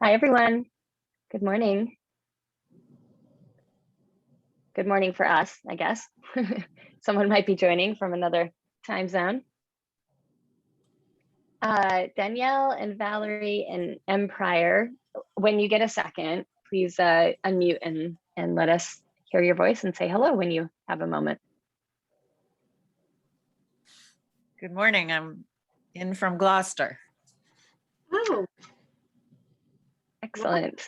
Hi, everyone. Good morning. Good morning for us, I guess. Someone might be joining from another time zone. Danielle and Valerie and M. Pryor, when you get a second, please unmute and let us hear your voice and say hello when you have a moment. Good morning. I'm in from Gloucester. Oh, Excellent.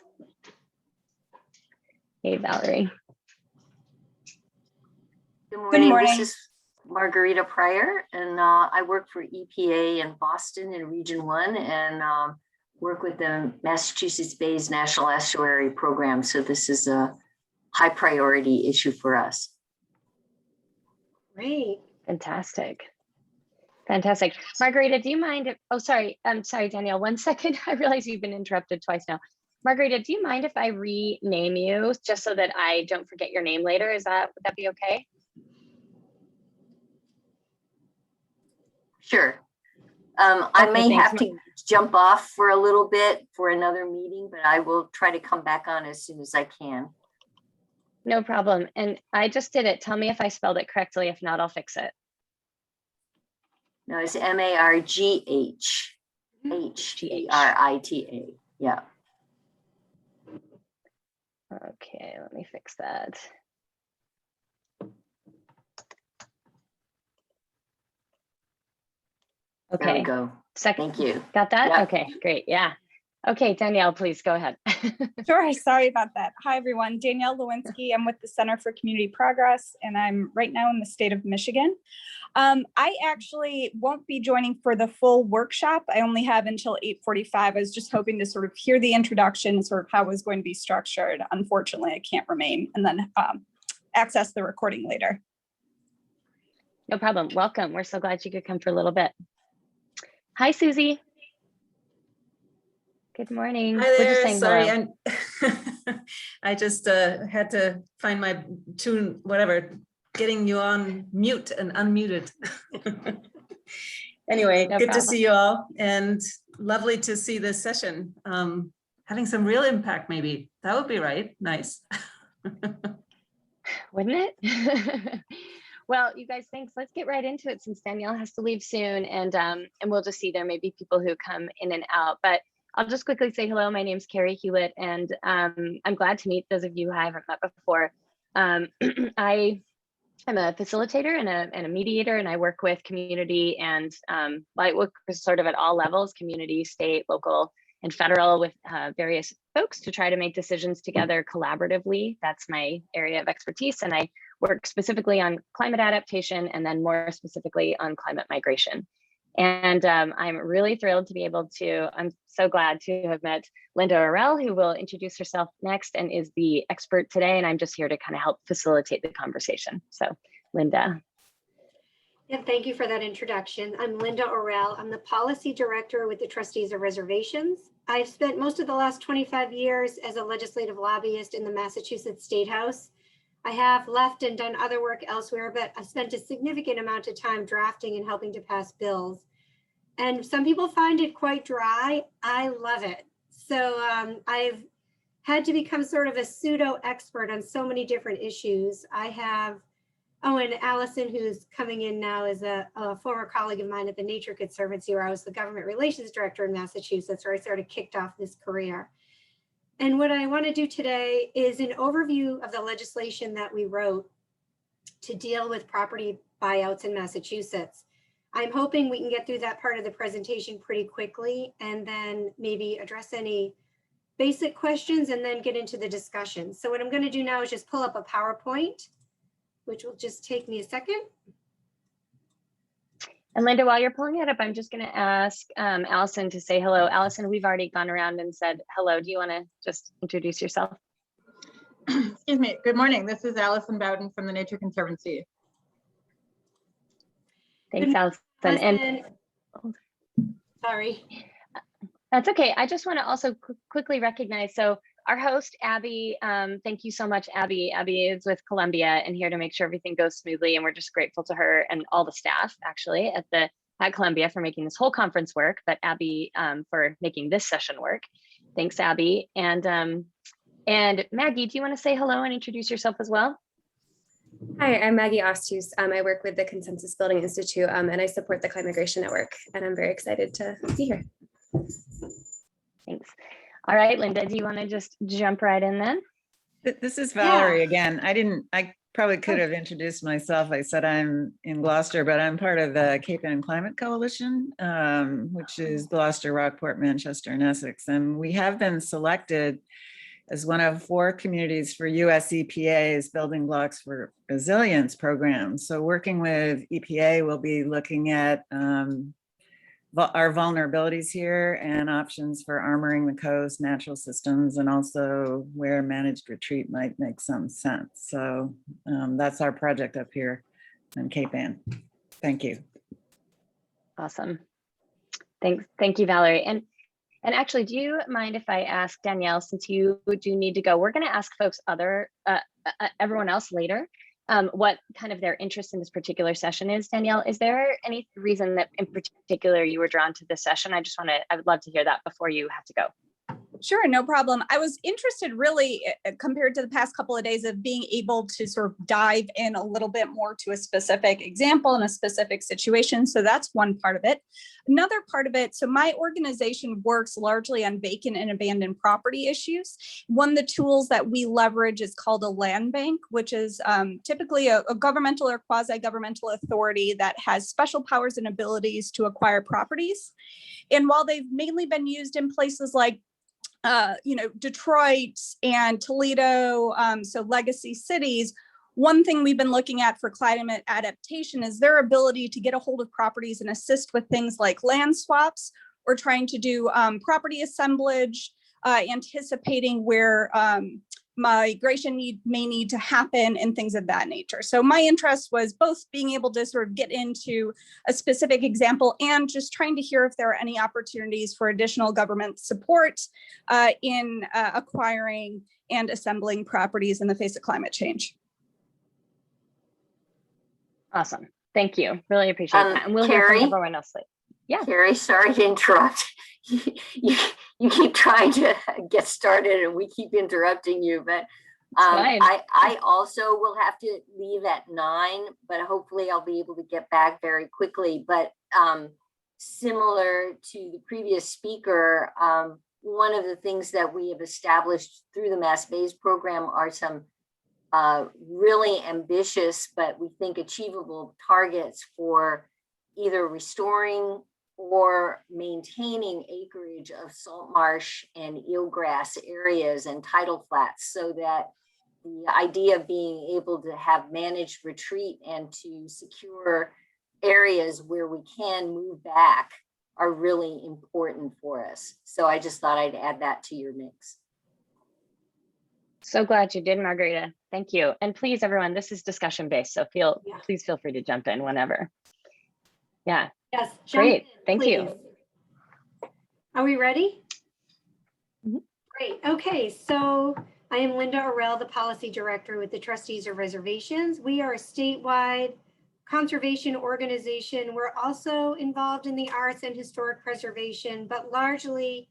Hey, Valerie. good morning. This is Margarita Pryor, and I work for EPA in Boston in Region 1 and work with the Massachusetts Bay's National Estuary Program. So this is a high priority issue for us. Great. Fantastic. Fantastic. Margarita, do you mind if, oh, sorry. I'm sorry, Danielle, 1 second. I realize you've been interrupted twice now. Margarita, do you mind if I rename you just so that I don't forget your name later? Would that be okay? Sure. I Okay, may thanks. have to jump off for a little bit for another meeting, but I will try to come back on as soon as I can. No problem. And I just did it. Tell me if I spelled it correctly. If not, I'll fix it. No, it's Marghtrita. Yeah. Okay, let me fix that. There we Okay, go. second. Thank you. Got that? Yep. Okay, great. Yeah. Okay, Danielle, please go ahead. Sure, sorry about that. Hi, everyone. Danielle Lewinsky. I'm with the Center for Community Progress, and I'm right now in the state of Michigan. I actually won't be joining for the full workshop. I only have until 8:45. I was just hoping to sort of hear the introduction, sort of how it was going to be structured. Unfortunately, I can't remain, and then access the recording later. No problem. Welcome. We're so glad you could come for a little bit. Hi, Susie. Good morning. Hi there. We're just saying Sorry, hello. I just had to find my tune, whatever, getting you on mute and unmuted. Anyway, No good problem. to see you all and lovely to see this session. Having some real impact, maybe. That would be right. Nice. Wouldn't it? Well, you guys, thanks. Let's get right into it since Danielle has to leave soon, and we'll just see. There may be people who come in and out, but I'll just quickly say hello. My name's Carrie Hewlett, and I'm glad to meet those of you who I haven't met before. I'm a facilitator and a mediator, and I work with community and I work sort of at all levels: community, state, local, and federal, with various folks to try to make decisions together collaboratively. That's my area of expertise, and I work specifically on climate adaptation and then more specifically on climate migration. And I'm really thrilled to be able to, I'm so glad to have met Linda Orell, who will introduce herself next and is the expert today. And I'm just here to kind of help facilitate the conversation. So Linda. And thank you for that introduction. I'm Linda Orell. I'm the policy director with the Trustees of Reservations. I've spent most of the last 25 years as a legislative lobbyist in the Massachusetts State House. I have left and done other work elsewhere, but I spent a significant amount of time drafting and helping to pass bills. And some people find it quite dry. I love it. So I've had to become sort of a pseudo expert on so many different issues. I have, oh, and Allison, who's coming in now, is a former colleague of mine at the Nature Conservancy, where I was the government relations director in Massachusetts, where I sort of kicked off this career. And what I want to do today is an overview of the legislation that we wrote to deal with property buyouts in Massachusetts. I'm hoping we can get through that part of the presentation pretty quickly and then maybe address any basic questions and then get into the discussion. So what I'm going to do now is just pull up a PowerPoint, which will just take me a second. And Linda, while you're pulling it up, I'm just going to ask Allison to say hello. Allison, we've already gone around and said hello. Do you want to just introduce yourself? Excuse me. Good morning. This is Allison Bowden from the Nature Conservancy. Thanks, Allison. And sorry. That's okay. I just want to also quickly recognize, so our host, Abby, thank you so much, Abby. Abby is with Columbia and here to make sure everything goes smoothly. And we're just grateful to her and all the staff actually at Columbia for making this whole conference work, but Abby for making this session work. Thanks, Abby. And Maggie, do you want to say hello and introduce yourself as well? Hi, I'm Maggie Ostus. I work with the Consensus Building Institute and I support the Climate Migration Network, and I'm very excited to be here. Thanks. All right, Linda, do you want to just jump right in then? This is Valerie again. I probably could have introduced myself. I said I'm in Gloucester, but I'm part of the Cape Ann Climate Coalition, which is Gloucester, Rockport, Manchester, and Essex. And we have been selected as one of 4 communities for US EPA's Building Blocks for Resilience program. So working with EPA, we'll be looking at our vulnerabilities here and options for armoring the coast, natural systems, and also where managed retreat might make some sense. So that's our project up here in Cape Ann. Thank you. Awesome. Thanks. Thank you, Valerie. And actually, do you mind if I ask Danielle, since you do need to go, we're going to ask folks everyone else later what kind of their interest in this particular session is. Danielle, is there any reason that in particular you were drawn to this session? I would love to hear that before you have to go. Sure, no problem. I was interested really compared to the past couple of days of being able to sort of dive in a little bit more to a specific example and a specific situation. So that's one part of it. Another part of it, so my organization works largely on vacant and abandoned property issues. One of the tools that we leverage is called a land bank, which is typically a governmental or quasi-governmental authority that has special powers and abilities to acquire properties. And while they've mainly been used in places like Detroit and Toledo, so legacy cities, one thing we've been looking at for climate adaptation is their ability to get a hold of properties and assist with things like land swaps or trying to do property assemblage, anticipating where migration may need to happen and things of that nature. So my interest was both being able to sort of get into a specific example and just trying to hear if there are any opportunities for additional government support in acquiring and assembling properties in the face of climate change. Awesome. Thank you. Really appreciate that. And we'll hear Carrie? from everyone else later. Yeah. Carrie, sorry to interrupt. You keep trying to get started and we keep interrupting you, but I also will have to leave at 9, but hopefully I'll be able to get back very quickly. But similar to the previous speaker, one of the things that we have established through the Mass Bays program are some really ambitious, but we think achievable targets for either restoring or maintaining acreage of salt marsh and eelgrass areas and tidal flats, so that the idea of being able to have managed retreat and to secure areas where we can move back are really important for us. So I just thought I'd add that to your mix. So glad you did, Margarita. Thank you. And please, everyone, this is discussion based, so please feel free to jump in whenever. Yeah. Yes. Great. In, Thank you. Are we ready? Mm-hmm. Great. Okay. So I am Linda Orell, the Policy Director with the Trustees of Reservations. We are a statewide conservation organization. We're also involved in the arts and historic preservation, but largely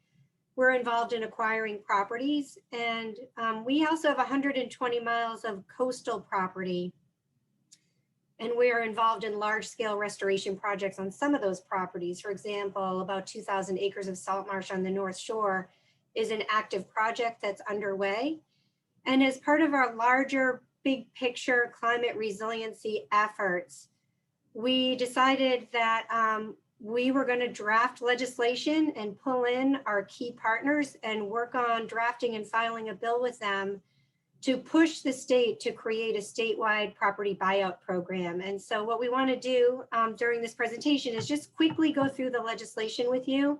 we're involved in acquiring properties. And we also have 120 miles of coastal property. And we are involved in large scale restoration projects on some of those properties. For example, about 2,000 acres of salt marsh on the North Shore is an active project that's underway. And as part of our larger big picture climate resiliency efforts, we decided that we were going to draft legislation and pull in our key partners and work on drafting and filing a bill with them to push the state to create a statewide property buyout program. And so what we want to do during this presentation is just quickly go through the legislation with you.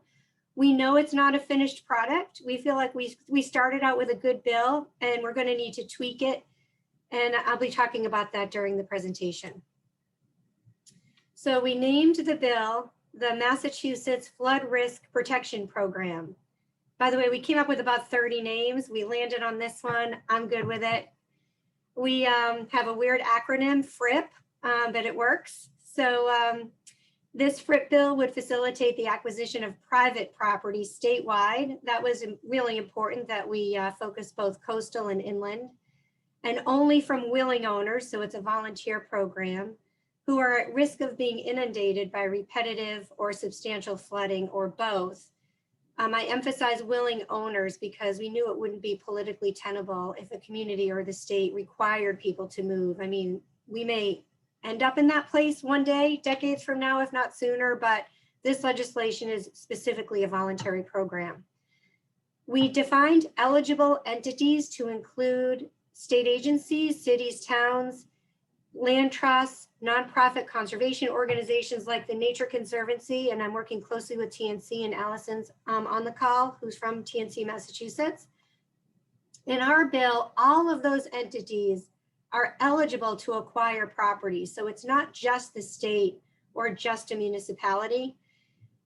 We know it's not a finished product. We feel like we started out with a good bill and we're going to need to tweak it. And I'll be talking about that during the presentation. So we named the bill the Massachusetts Flood Risk Protection Program. By the way, we came up with about 30 names. We landed on this one. I'm good with it. We have a weird acronym, FRIP, but it works. So This FRIP bill would facilitate the acquisition of private property statewide. That was really important that we focus both coastal and inland, and only from willing owners, so it's a volunteer program, who are at risk of being inundated by repetitive or substantial flooding or both. I emphasize willing owners because we knew it wouldn't be politically tenable if a community or the state required people to move. I mean, we may end up in that place one day, decades from now, if not sooner, but this legislation is specifically a voluntary program. We defined eligible entities to include state agencies, cities, towns, land trusts, nonprofit conservation organizations like the Nature Conservancy, and I'm working closely with TNC, and Allison's on the call, who's from TNC, Massachusetts. In our bill, all of those entities are eligible to acquire property. So it's not just the state or just a municipality.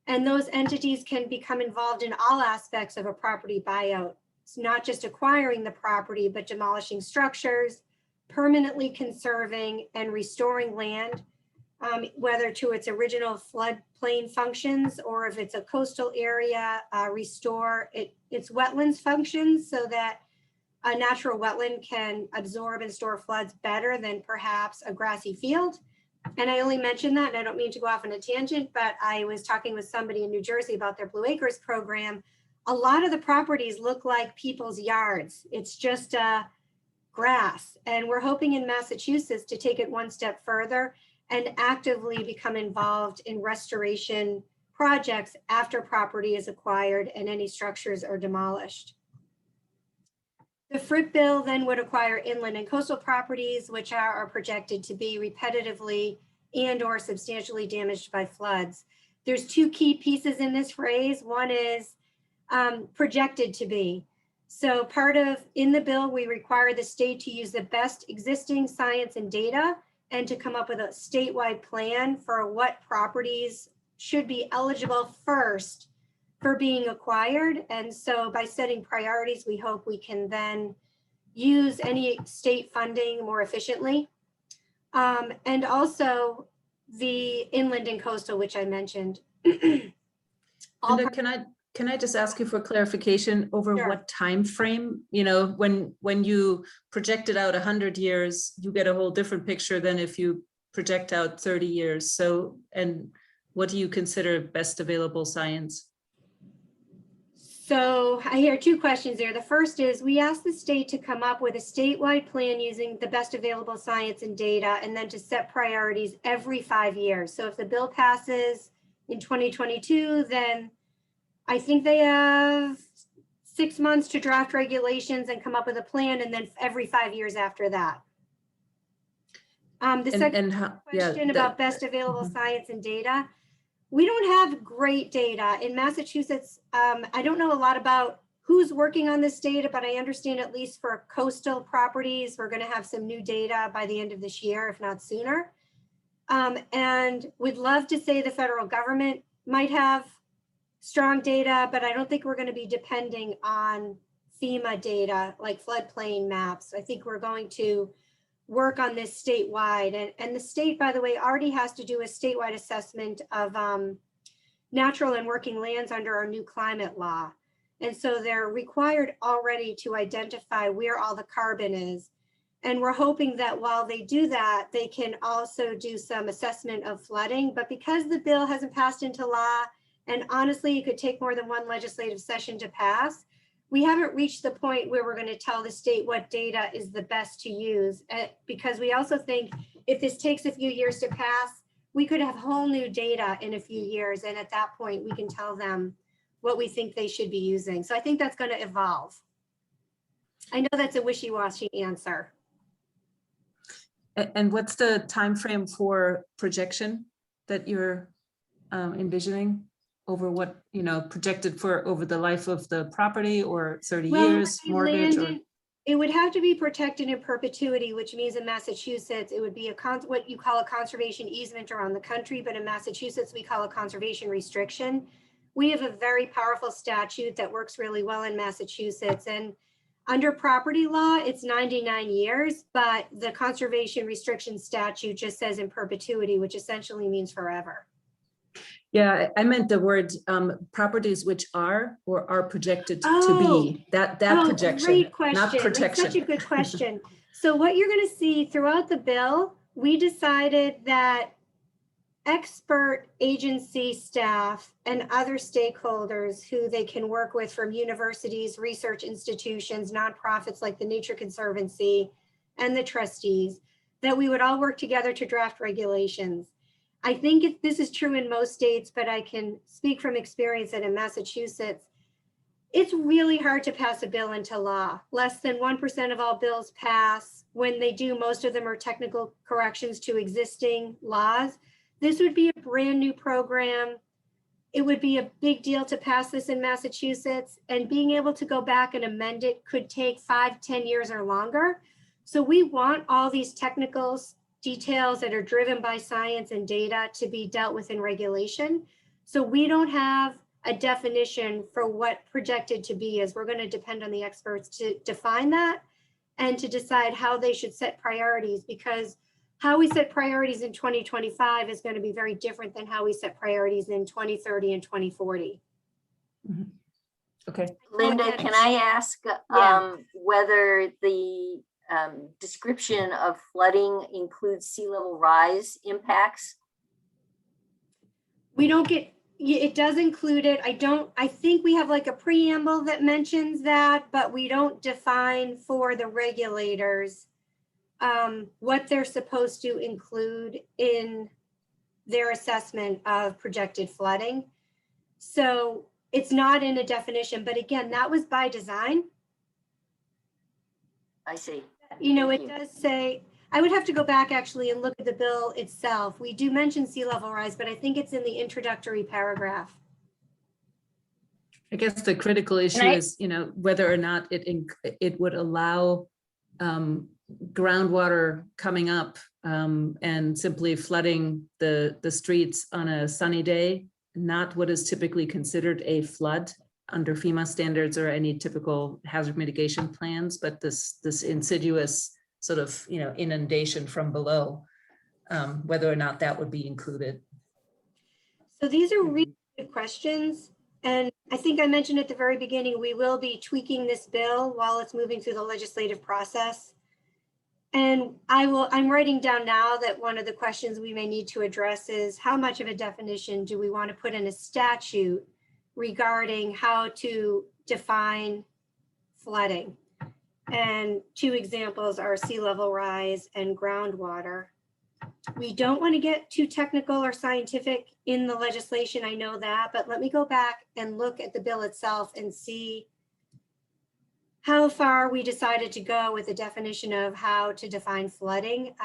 And those entities can become involved in all aspects of a property buyout. It's not just acquiring the property, but demolishing structures, permanently conserving and restoring land, whether to its original floodplain functions or if it's a coastal area, restore its wetlands functions so that a natural wetland can absorb and store floods better than perhaps a grassy field. And I only mention that, and I don't mean to go off on a tangent, but I was talking with somebody in New Jersey about their Blue Acres program. A lot of the properties look like people's yards. It's just grass. And we're hoping in Massachusetts to take it one step further and actively become involved in restoration projects after property is acquired and any structures are demolished. The FRIP bill then would acquire inland and coastal properties, which are projected to be repetitively and or substantially damaged by floods. There's two key pieces in this phrase. One is projected to be. So in the bill, we require the state to use the best existing science and data and to come up with a statewide plan for what properties should be eligible first for being acquired. And so by setting priorities, we hope we can then use any state funding more efficiently. And also the inland and coastal, which I mentioned. Linda, can I just ask you for clarification over Sure. what time frame? You know, when you project it out 100 years, you get a whole different picture than if you project out 30 years. So, and what do you consider best available science? So I hear two questions there. The first is we asked the state to come up with a statewide plan using the best available science and data, and then to set priorities every 5 years. So if the bill passes in 2022, then I think they have 6 months to draft regulations and come up with a plan, and then every 5 years after that. The second question about best available science and data. We don't have great data in Massachusetts. I don't know a lot about who's working on this data, but I understand at least for coastal properties, we're going to have some new data by the end of this year, if not sooner. And we'd love to say the federal government might have strong data, but I don't think we're going to be depending on FEMA data like floodplain maps. I think we're going to work on this statewide. And the state, by the way, already has to do a statewide assessment of natural and working lands under our new climate law. And so they're required already to identify where all the carbon is. And we're hoping that while they do that, they can also do some assessment of flooding. But because the bill hasn't passed into law, and honestly, it could take more than one legislative session to pass, we haven't reached the point where we're going to tell the state what data is the best to use, because we also think if this takes a few years to pass, we could have whole new data in a few years. And at that point, we can tell them what we think they should be using. So I think that's going to evolve. I know that's a wishy-washy answer. And what's the time frame for projection that you're envisioning? Over what, you know, projected for over the life of the property, or 30 years mortgage? Or... It would have to be protected in perpetuity, which means in Massachusetts, it would be what you call a conservation easement around the country, but in Massachusetts, we call a conservation restriction. We have a very powerful statute that works really well in Massachusetts, and under property law, it's 99 years, but the conservation restriction statute just says in perpetuity, which essentially means forever. Yeah, I meant the word properties which are or are projected to Oh. be. That Oh, projection, great question. not That's protection. such a good question. So what you're going to see throughout the bill, we decided that expert agency staff and other stakeholders who they can work with from universities, research institutions, nonprofits like the Nature Conservancy and the trustees, that we would all work together to draft regulations. I think this is true in most states, but I can speak from experience that in Massachusetts, it's really hard to pass a bill into law. Less than 1% of all bills pass. When they do, most of them are technical corrections to existing laws. This would be a brand new program. It would be a big deal to pass this in Massachusetts, and being able to go back and amend it could take 5-10 years or longer. So we want all these technical details that are driven by science and data to be dealt with in regulation. So we don't have a definition for what projected to be is. We're going to depend on the experts to define that and to decide how they should set priorities, because how we set priorities in 2025 is going to be very different than how we set priorities in 2030 and 2040. Okay. Linda, can I ask whether the description of flooding includes sea level rise impacts? We don't get, it does include it. I think we have like a preamble that mentions that, but we don't define for the regulators what they're supposed to include in their assessment of projected flooding. So it's not in a definition, but again, that was by design. I see. You know, Thank it you. does say, I would have to go back actually and look at the bill itself. We do mention sea level rise, but I think it's in the introductory paragraph. I guess the critical issue is, you know, whether or not it would allow groundwater coming up and simply flooding the streets on a sunny day, not what is typically considered a flood under FEMA standards or any typical hazard mitigation plans, but this insidious sort of, you know, inundation from below, whether or not that would be included. So these are really good questions. And I think I mentioned at the very beginning, we will be tweaking this bill while it's moving through the legislative process. And I'm writing down now that one of the questions we may need to address is how much of a definition do we want to put in a statute regarding how to define flooding? And two examples are sea level rise and groundwater. We don't want to get too technical or scientific in the legislation, I know that, but let me go back and look at the bill itself and see how far we decided to go with the definition of how to define flooding.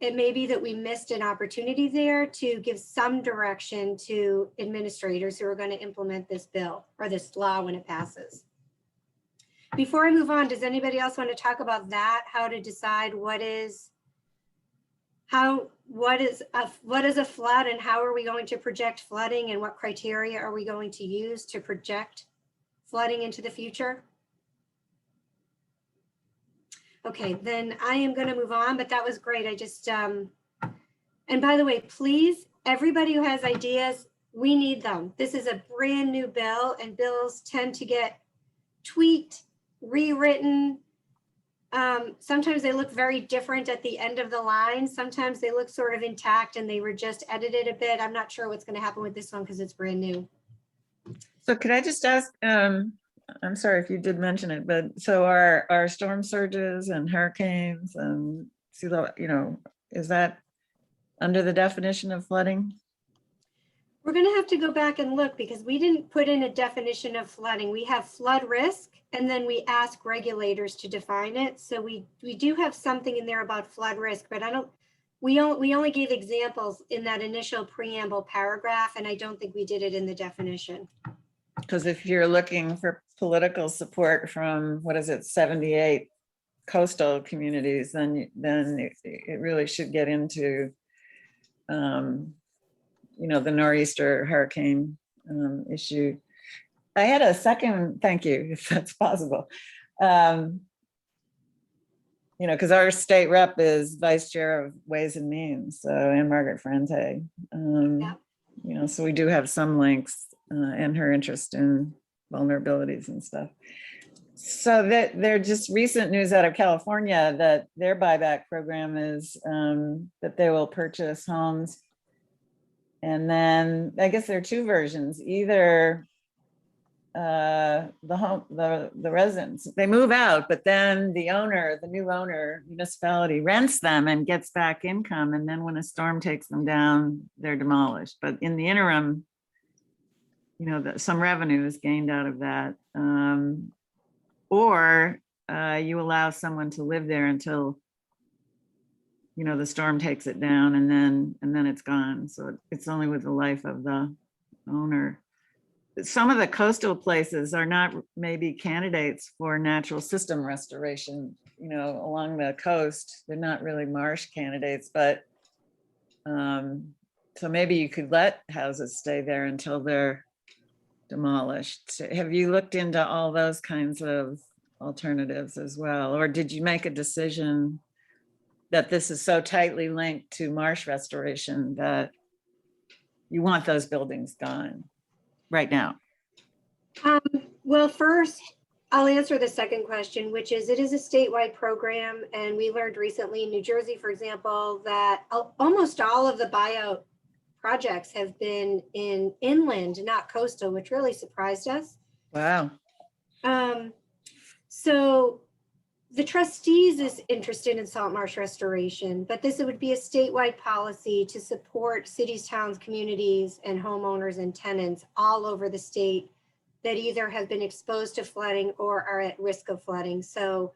It may be that we missed an opportunity there to give some direction to administrators who are going to implement this bill or this law when it passes. Before I move on, does anybody else want to talk about that? How to decide what is a flood and how are we going to project flooding and what criteria are we going to use to project flooding into the future? Okay, then I am going to move on, but that was great. I just, and by the way, please, everybody who has ideas, we need them. This is a brand new bill and bills tend to get tweaked, rewritten. Sometimes they look very different at the end of the line. Sometimes they look sort of intact and they were just edited a bit. I'm not sure what's going to happen with this one because it's brand new. So could I just ask, I'm sorry if you did mention it, but so our storm surges and hurricanes and sea level, you know, is that under the definition of flooding? We're going to have to go back and look because we didn't put in a definition of flooding. We have flood risk and then we ask regulators to define it. So we do have something in there about flood risk, but we only gave examples in that initial preamble paragraph, and I don't think we did it in the definition. Because if you're looking for political support from, what is it, 78 coastal communities, then it really should get into, you know, the nor'easter hurricane issue. I had a second, thank you, if that's possible. You know, because our state rep is vice chair of Ways and Means, so, and Margaret Frente. Yeah. so we do have some links and her interest in vulnerabilities and stuff. So that they're just recent news out of California that their buyback program is that they will purchase homes. And then I guess there are two versions, either the residents, they move out, but then the new owner, municipality rents them and gets back income. And then when a storm takes them down, they're demolished. But in the interim, some revenue is gained out of that. Or you allow someone to live there until, the storm takes it down, and then it's gone. So it's only with the life of the owner. Some of the coastal places are not maybe candidates for natural system restoration, along the coast. They're not really marsh candidates, but so maybe you could let houses stay there until they're demolished. Have you looked into all those kinds of alternatives as well? Or did you make a decision that this is so tightly linked to marsh restoration that you want those buildings gone right now? Well, first, I'll answer the second question, which is it is a statewide program. And we learned recently in New Jersey, for example, that almost all of the buyout projects have been in inland, not coastal, which really surprised us. Wow. So the trustees is interested in salt marsh restoration, but this would be a statewide policy to support cities, towns, communities, and homeowners and tenants all over the state that either have been exposed to flooding or are at risk of flooding. So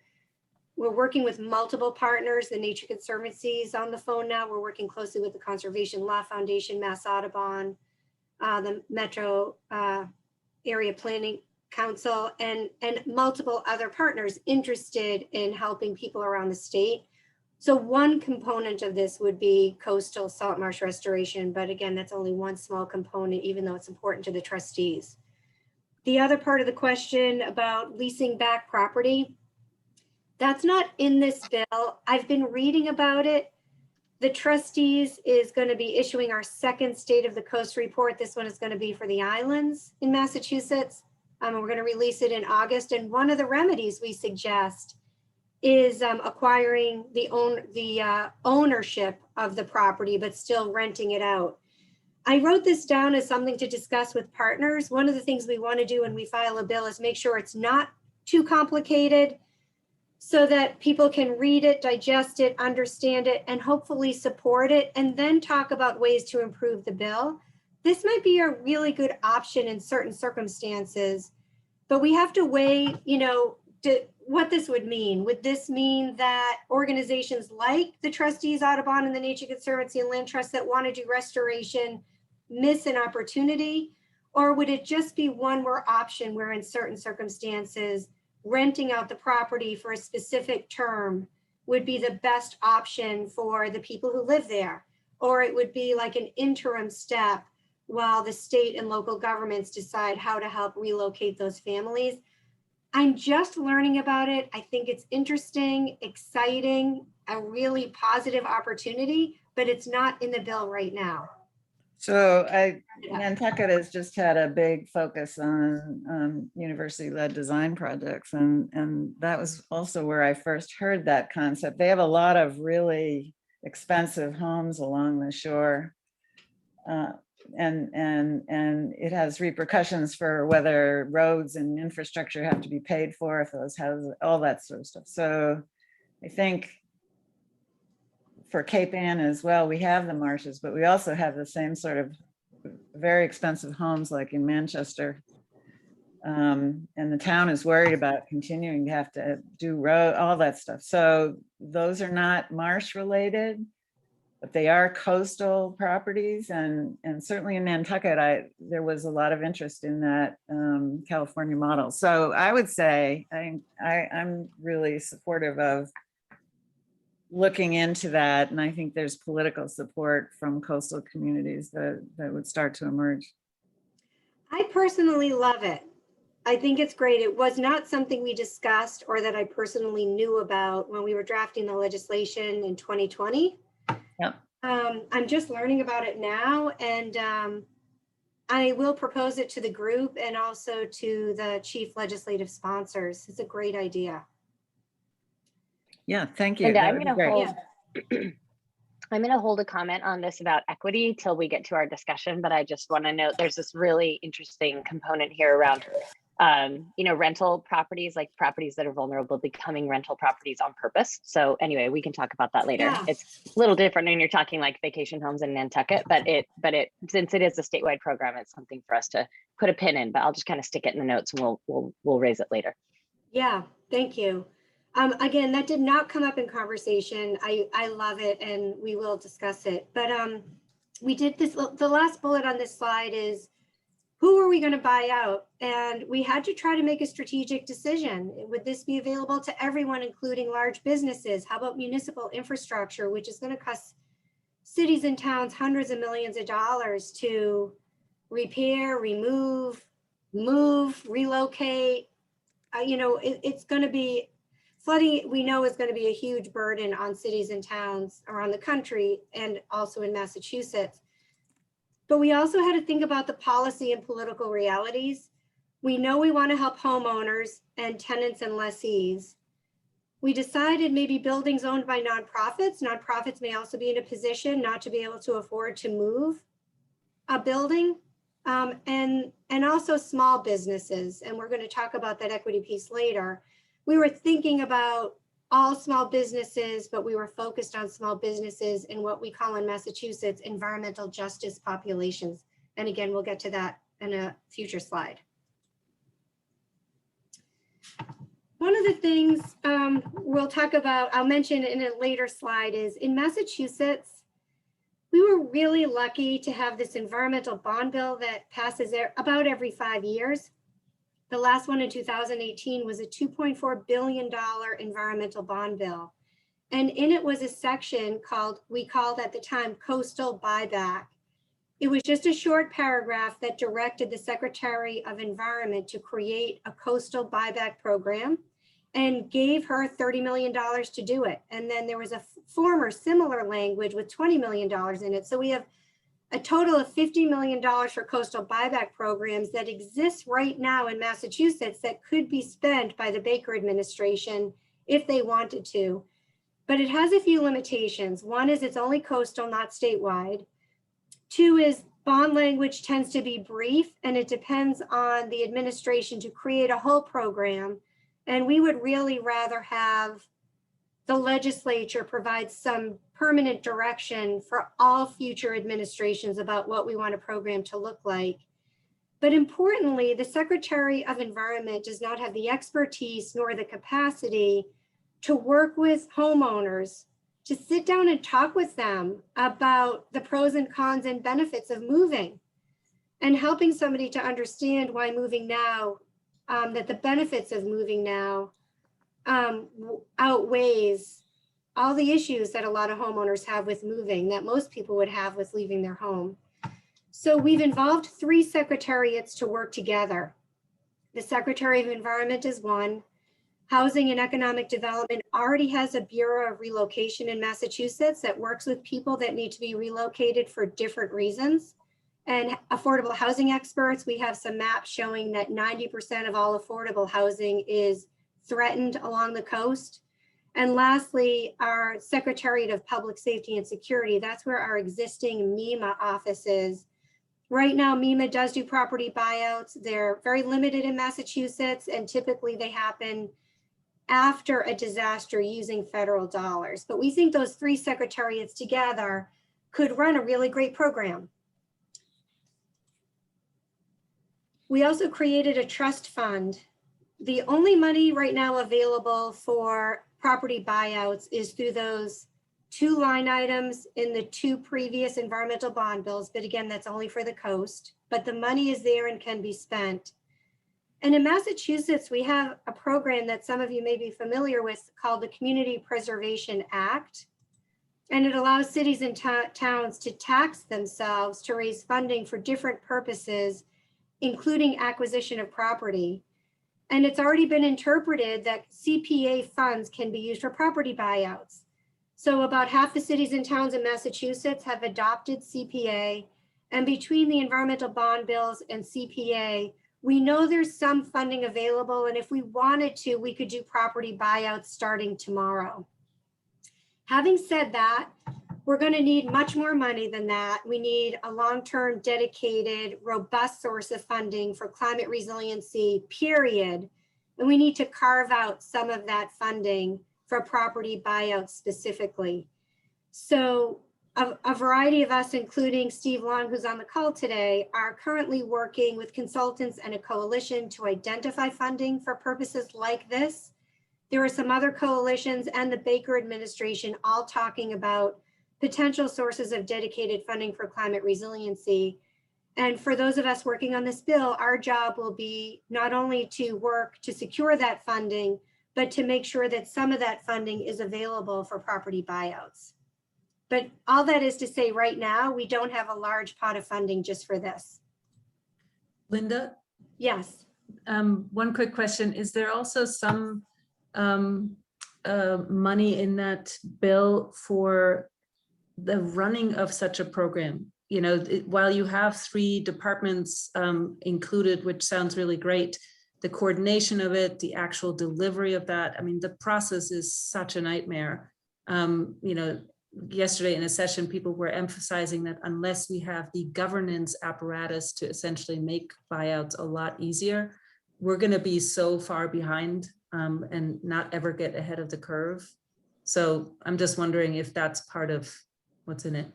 we're working with multiple partners. The Nature Conservancy is on the phone now. We're working closely with the Conservation Law Foundation, Mass Audubon, the Metro Area Planning Council, and multiple other partners interested in helping people around the state. So one component of this would be coastal salt marsh restoration. But again, that's only one small component, even though it's important to the trustees. The other part of the question about leasing back property, that's not in this bill. I've been reading about it. The trustees is going to be issuing our second State of the Coast report. This one is going to be for the islands in Massachusetts. We're going to release it in August. And one of the remedies we suggest is acquiring the ownership of the property, but still renting it out. I wrote this down as something to discuss with partners. One of the things we want to do when we file a bill is make sure it's not too complicated so that people can read it, digest it, understand it, and hopefully support it, and then talk about ways to improve the bill. This might be a really good option in certain circumstances, but we have to weigh, what this would mean. Would this mean that organizations like the Trustees Audubon and the Nature Conservancy and Land Trust that want to do restoration miss an opportunity? Or would it just be one more option where in certain circumstances, renting out the property for a specific term would be the best option for the people who live there? Or it would be like an interim step while the state and local governments decide how to help relocate those families. I'm just learning about it. I think it's interesting, exciting, a really positive opportunity, but it's not in the bill right now. So Nantucket has just had a big focus on university-led design projects. And that was also where I first heard that concept. They have a lot of really expensive homes along the shore. And it has repercussions for whether roads and infrastructure have to be paid for, if those houses, all that sort of stuff. So I think for Cape Ann as well, we have the marshes, but we also have the same sort of very expensive homes like in Manchester. And the town is worried about continuing to have to do road, all that stuff. So those are not marsh related, but they are coastal properties. And certainly in Nantucket, there was a lot of interest in that California model. So I would say I'm really supportive of looking into that. And I think there's political support from coastal communities that would start to emerge. I personally love it. I think it's great. It was not something we discussed or that I personally knew about when we were drafting the legislation in 2020. Yep. I'm just learning about it now, and I will propose it to the group and also to the chief legislative sponsors. It's a great idea. Yeah, thank you. Linda, That I'm would be going to great. hold. I'm going to hold a comment on this about equity till we get to our discussion, but I just want to note there's this really interesting component here around, rental properties, like properties that are vulnerable becoming rental properties on purpose. So anyway, we can talk about that later. Yeah. It's a little different when you're talking like vacation homes in Nantucket, but since it is a statewide program, it's something for us to put a pin in, but I'll just kind of stick it in the notes and we'll raise it later. Yeah, thank you. Again, that did not come up in conversation. I love it, and we will discuss it. But we did this, the last bullet on this slide is, who are we going to buy out? And we had to try to make a strategic decision. Would this be available to everyone, including large businesses? How about municipal infrastructure, which is going to cost cities and towns hundreds of millions of dollars to repair, remove, move, relocate? It's going to be, flooding, we know, is going to be a huge burden on cities and towns around the country and also in Massachusetts. But we also had to think about the policy and political realities. We know we want to help homeowners and tenants and lessees. We decided maybe buildings owned by nonprofits. Nonprofits may also be in a position not to be able to afford to move a building, and also small businesses. And we're going to talk about that equity piece later. We were thinking about all small businesses, but we were focused on small businesses in what we call in Massachusetts environmental justice populations. And again, we'll get to that in a future slide. One of the things we'll talk about, I'll mention in a later slide, is in Massachusetts, we were really lucky to have this environmental bond bill that passes about every 5 years. The last one in 2018 was a $2.4 billion environmental bond bill. And in it was a section we called at the time coastal buyback. It was just a short paragraph that directed the Secretary of Environment to create a coastal buyback program and gave her $30 million to do it. And then there was a former similar language with $20 million in it. So we have a total of $50 million for coastal buyback programs that exist right now in Massachusetts that could be spent by the Baker administration if they wanted to. But it has a few limitations. One is it's only coastal, not statewide. Two is bond language tends to be brief, and it depends on the administration to create a whole program. And we would really rather have the legislature provide some permanent direction for all future administrations about what we want a program to look like. But importantly, the Secretary of Environment does not have the expertise nor the capacity to work with homeowners, to sit down and talk with them about the pros and cons and benefits of moving, and helping somebody to understand why moving now, that the benefits of moving now outweighs all the issues that a lot of homeowners have with moving, that most people would have with leaving their home. So we've involved 3 secretariats to work together. The Secretary of Environment is one. Housing and Economic Development already has a Bureau of Relocation in Massachusetts that works with people that need to be relocated for different reasons. And affordable housing experts, we have some maps showing that 90% of all affordable housing is threatened along the coast. And lastly, our Secretariat of Public Safety and Security, that's where our existing MEMA office is. Right now, MEMA does do property buyouts. They're very limited in Massachusetts, and typically they happen after a disaster using federal dollars. But we think those 3 secretariats together could run a really great program. We also created a trust fund. The only money right now available for property buyouts is through those 2 line items in the 2 previous environmental bond bills. But again, that's only for the coast, but the money is there and can be spent. And in Massachusetts, we have a program that some of you may be familiar with called the Community Preservation Act. And it allows cities and towns to tax themselves to raise funding for different purposes, including acquisition of property. And it's already been interpreted that CPA funds can be used for property buyouts. So about half the cities and towns in Massachusetts have adopted CPA. And between the environmental bond bills and CPA, we know there's some funding available. And if we wanted to, we could do property buyouts starting tomorrow. Having said that, we're going to need much more money than that. We need a long-term, dedicated, robust source of funding for climate resiliency, period. And we need to carve out some of that funding for property buyouts specifically. So a variety of us, including Steve Long, who's on the call today, are currently working with consultants and a coalition to identify funding for purposes like this. There are some other coalitions and the Baker administration all talking about potential sources of dedicated funding for climate resiliency. And for those of us working on this bill, our job will be not only to work to secure that funding, but to make sure that some of that funding is available for property buyouts. But all that is to say, right now, we don't have a large pot of funding just for this. Linda, Yes. one quick question. Is there also some money in that bill for the running of such a program? You know, while you have 3 departments included, which sounds really great, the coordination of it, the actual delivery of that, I mean, the process is such a nightmare. You know, yesterday in a session, people were emphasizing that unless we have the governance apparatus to essentially make buyouts a lot easier, we're going to be so far behind and not ever get ahead of the curve. So I'm just wondering if that's part of what's in it.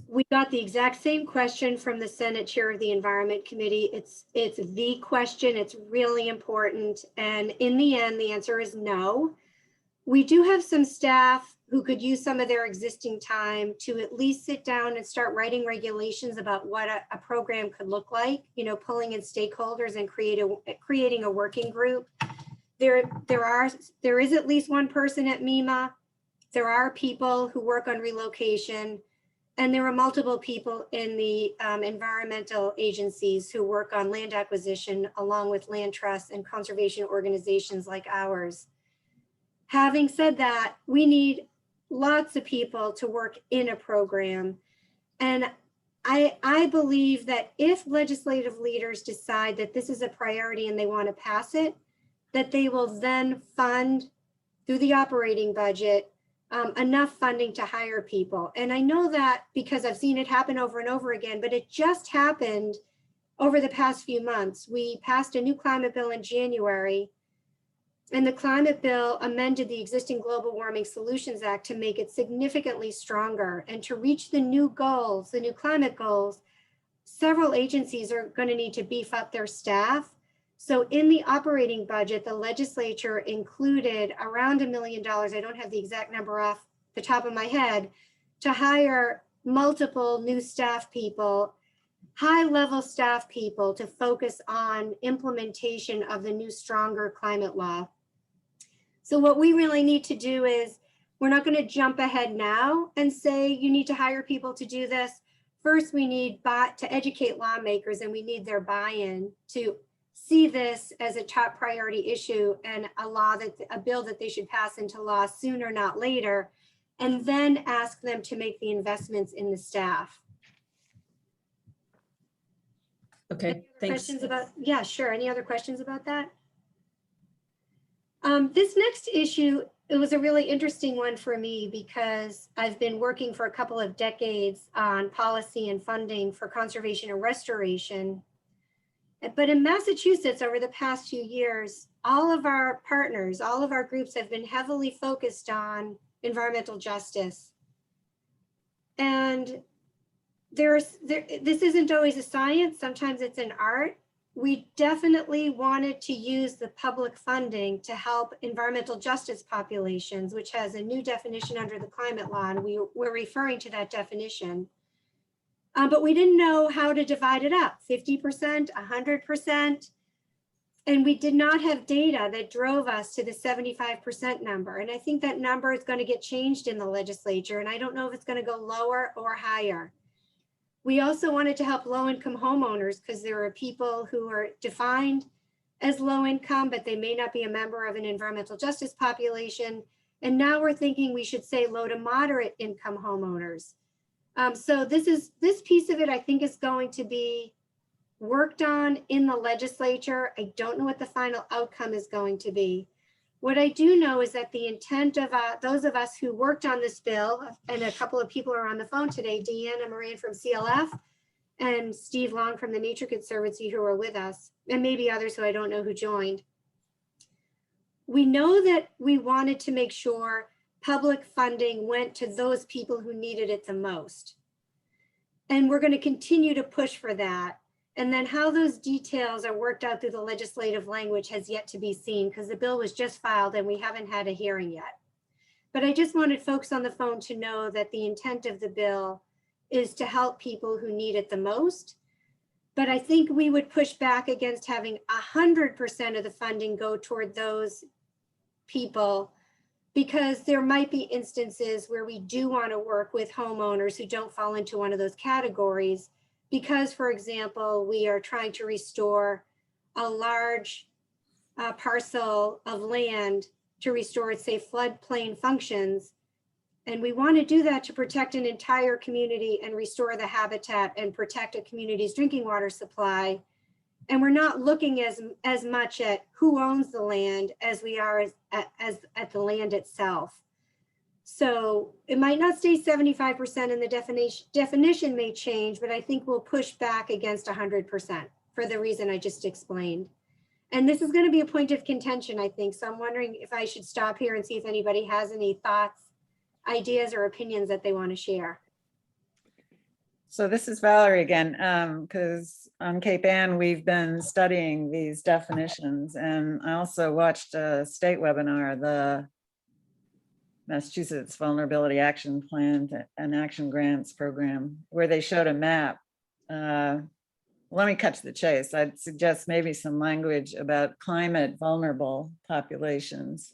We got the exact same question from the Senate Chair of the Environment Committee. It's the question. It's really important. And in the end, the answer is no. We do have some staff who could use some of their existing time to at least sit down and start writing regulations about what a program could look like, you know, pulling in stakeholders and creating a working group. There is at least one person at MEMA. There are people who work on relocation. And there are multiple people in the environmental agencies who work on land acquisition, along with land trusts and conservation organizations like ours. Having said that, we need lots of people to work in a program. And I believe that if legislative leaders decide that this is a priority and they want to pass it, that they will then fund through the operating budget enough funding to hire people. And I know that because I've seen it happen over and over again, but it just happened over the past few months. We passed a new climate bill in January, and the climate bill amended the existing Global Warming Solutions Act to make it significantly stronger. And to reach the new goals, the new climate goals, several agencies are going to need to beef up their staff. So in the operating budget, the legislature included around $1 million, I don't have the exact number off the top of my head, to hire multiple new staff people, high-level staff people to focus on implementation of the new stronger climate law. So what we really need to do is, we're not going to jump ahead now and say you need to hire people to do this. First, we need to educate lawmakers, and we need their buy-in to see this as a top priority issue and a bill that they should pass into law sooner, not later, and then ask them to make the investments in the staff. Okay, thanks. Questions about, yeah, sure. Any other questions about that? This next issue, it was a really interesting one for me because I've been working for a couple of decades on policy and funding for conservation and restoration. But in Massachusetts, over the past few years, all of our partners, all of our groups have been heavily focused on environmental justice. And this isn't always a science, sometimes it's an art. We definitely wanted to use the public funding to help environmental justice populations, which has a new definition under the climate law, and we're referring to that definition. But we didn't know how to divide it up, 50%, 100%. And we did not have data that drove us to the 75% number. And I think that number is going to get changed in the legislature. And I don't know if it's going to go lower or higher. We also wanted to help low-income homeowners because there are people who are defined as low income, but they may not be a member of an environmental justice population. And now we're thinking we should say low to moderate income homeowners. So this piece of it, I think, is going to be worked on in the legislature. I don't know what the final outcome is going to be. What I do know is that the intent of those of us who worked on this bill, and a couple of people are on the phone today, Deanna Moran from CLF and Steve Long from the Nature Conservancy, who are with us, and maybe others who I don't know who joined. We know that we wanted to make sure public funding went to those people who needed it the most. And we're going to continue to push for that. And then how those details are worked out through the legislative language has yet to be seen, because the bill was just filed and we haven't had a hearing yet. But I just wanted folks on the phone to know that the intent of the bill is to help people who need it the most. But I think we would push back against having 100% of the funding go toward those people, because there might be instances where we do want to work with homeowners who don't fall into one of those categories. Because, for example, we are trying to restore a large parcel of land to restore its, say, floodplain functions. And we want to do that to protect an entire community and restore the habitat and protect a community's drinking water supply. And we're not looking as much at who owns the land as we are as at the land itself. So it might not stay 75%, and the definition may change, but I think we'll push back against 100% for the reason I just explained. And this is going to be a point of contention, I think. So I'm wondering if I should stop here and see if anybody has any thoughts, ideas, or opinions that they want to share. So this is Valerie again, because on Cape Ann, we've been studying these definitions, and I also watched a state webinar, the Massachusetts Vulnerability Action Plan and Action Grants Program, where they showed a map. Let me cut to the chase. I'd suggest maybe some language about climate vulnerable populations,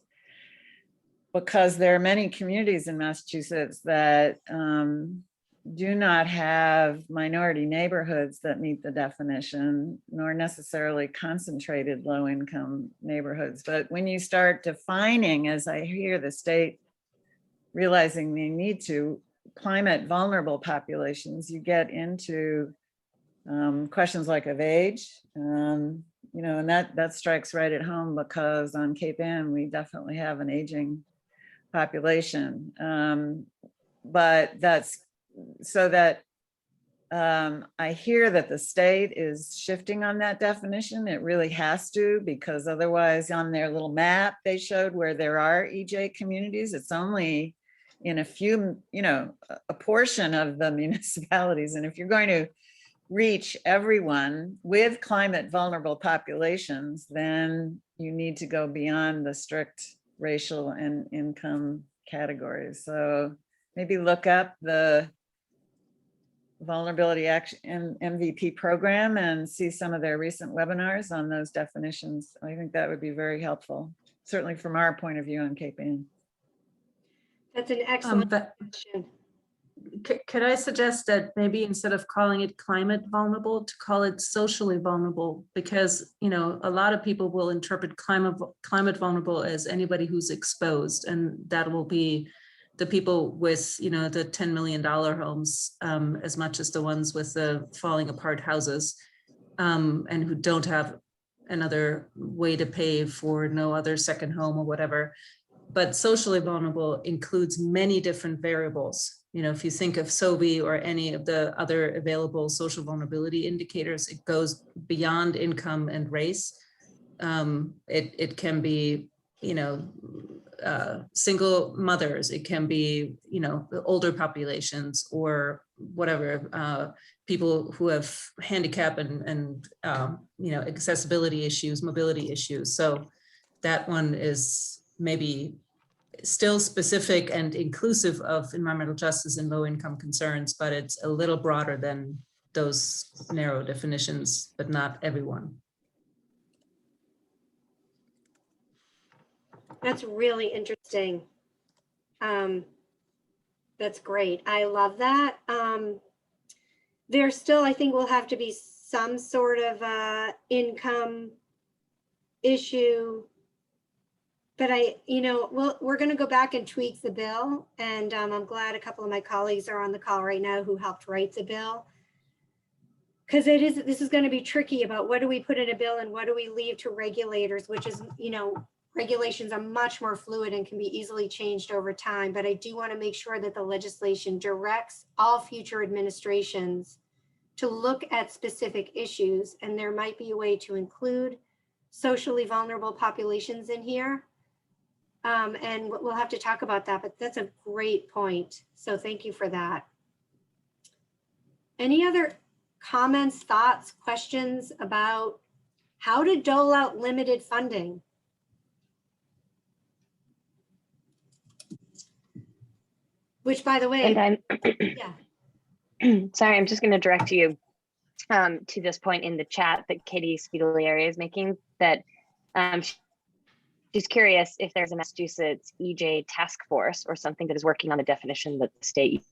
because there are many communities in Massachusetts that do not have minority neighborhoods that meet the definition, nor necessarily concentrated low-income neighborhoods. But when you start defining, as I hear the state realizing they need to, climate vulnerable populations, you get into questions like of age, and that strikes right at home, because on Cape Ann, we definitely have an aging population. But that's so that I hear that the state is shifting on that definition. It really has to, because otherwise on their little map they showed where there are EJ communities, it's only in a few, a portion of the municipalities. And if you're going to reach everyone with climate vulnerable populations, then you need to go beyond the strict racial and income categories. So maybe look up the Vulnerability Action MVP program and see some of their recent webinars on those definitions. I think that would be very helpful, certainly from our point of view on Cape Ann. That's an excellent question. Could I suggest that maybe instead of calling it climate vulnerable, to call it socially vulnerable? Because, a lot of people will interpret climate vulnerable as anybody who's exposed, and that will be the people with, the $10 million homes, as much as the ones with the falling apart houses, and who don't have another way to pay for no other second home or whatever. But socially vulnerable includes many different variables. If you think of SOBI or any of the other available social vulnerability indicators, it goes beyond income and race. It can be, single mothers, it can be, older populations, or whatever, people who have handicap and accessibility issues, mobility issues. So that one is maybe still specific and inclusive of environmental justice and low income concerns, but it's a little broader than those narrow definitions, but not everyone. That's really interesting. That's great. I love that. There still, I think, will have to be some sort of income issue. we're going to go back and tweak the bill. And I'm glad a couple of my colleagues are on the call right now who helped write the bill. Because this is going to be tricky about what do we put in a bill and what do we leave to regulators, which is, regulations are much more fluid and can be easily changed over time. But I do want to make sure that the legislation directs all future administrations to look at specific issues. And there might be a way to include socially vulnerable populations in here. And we'll have to talk about that, but that's a great point. So thank you for that. Any other comments, thoughts, questions about how to dole out limited funding? Which, by the way, And yeah. sorry, I'm just going to direct you to this point in the chat that Katie Speedily is making, that she's curious if there's a Massachusetts EJ task force or something that is working on the definition that the state.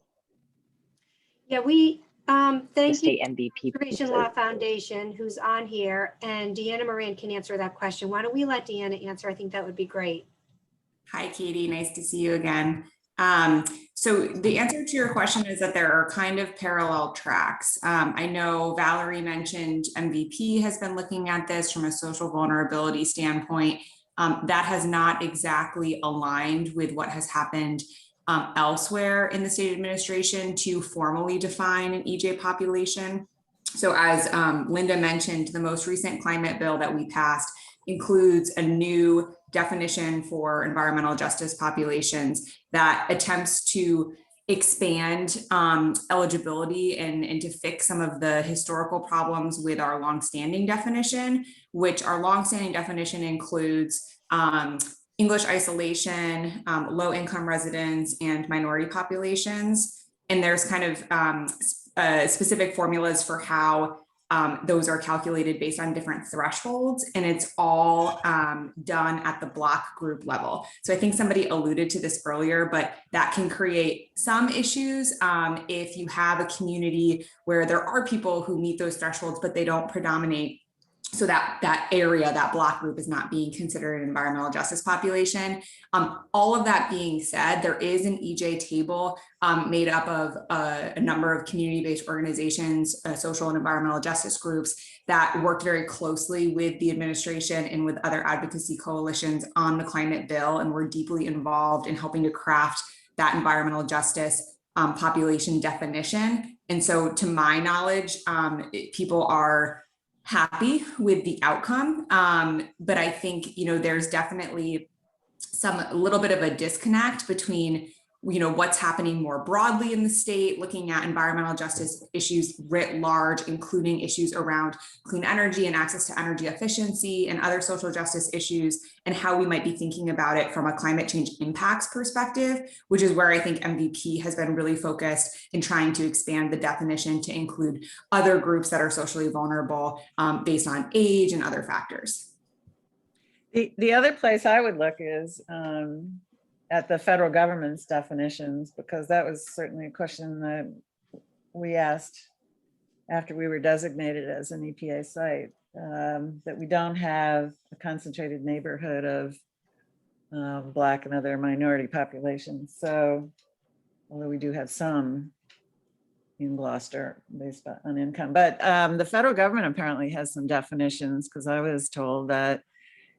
Yeah, we thank you, state MVP Conservation Law Foundation, who's on here, and Deanna Moran can answer that question. Why don't we let Deanna answer? I think that would be great. Hi, Katie. Nice to see you again. So the answer to your question is that there are kind of parallel tracks. I know Valerie mentioned MVP has been looking at this from a social vulnerability standpoint. That has not exactly aligned with what has happened elsewhere in the state administration to formally define an EJ population. So as Linda mentioned, the most recent climate bill that we passed includes a new definition for environmental justice populations that attempts to expand eligibility and to fix some of the historical problems with our longstanding definition, which our longstanding definition includes English isolation, low income residents, and minority populations. And there's kind of specific formulas for how those are calculated based on different thresholds, and it's all done at the block group level. So I think somebody alluded to this earlier, but that can create some issues if you have a community where there are people who meet those thresholds, but they don't predominate. So that area, that block group, is not being considered an environmental justice population. All of that being said, there is an EJ table made up of a number of community-based organizations, social and environmental justice groups that worked very closely with the administration and with other advocacy coalitions on the climate bill, and were deeply involved in helping to craft that environmental justice population definition. And so to my knowledge, people are happy with the outcome. But I think, there's definitely a little bit of a disconnect between, what's happening more broadly in the state, looking at environmental justice issues writ large, including issues around clean energy and access to energy efficiency and other social justice issues, and how we might be thinking about it from a climate change impacts perspective, which is where I think MVP has been really focused in trying to expand the definition to include other groups that are socially vulnerable based on age and other factors. The other place I would look is at the federal government's definitions, because that was certainly a question that we asked after we were designated as an EPA site, that we don't have a concentrated neighborhood of Black and other minority populations. So, although we do have some in Gloucester based on income, but the federal government apparently has some definitions, because I was told that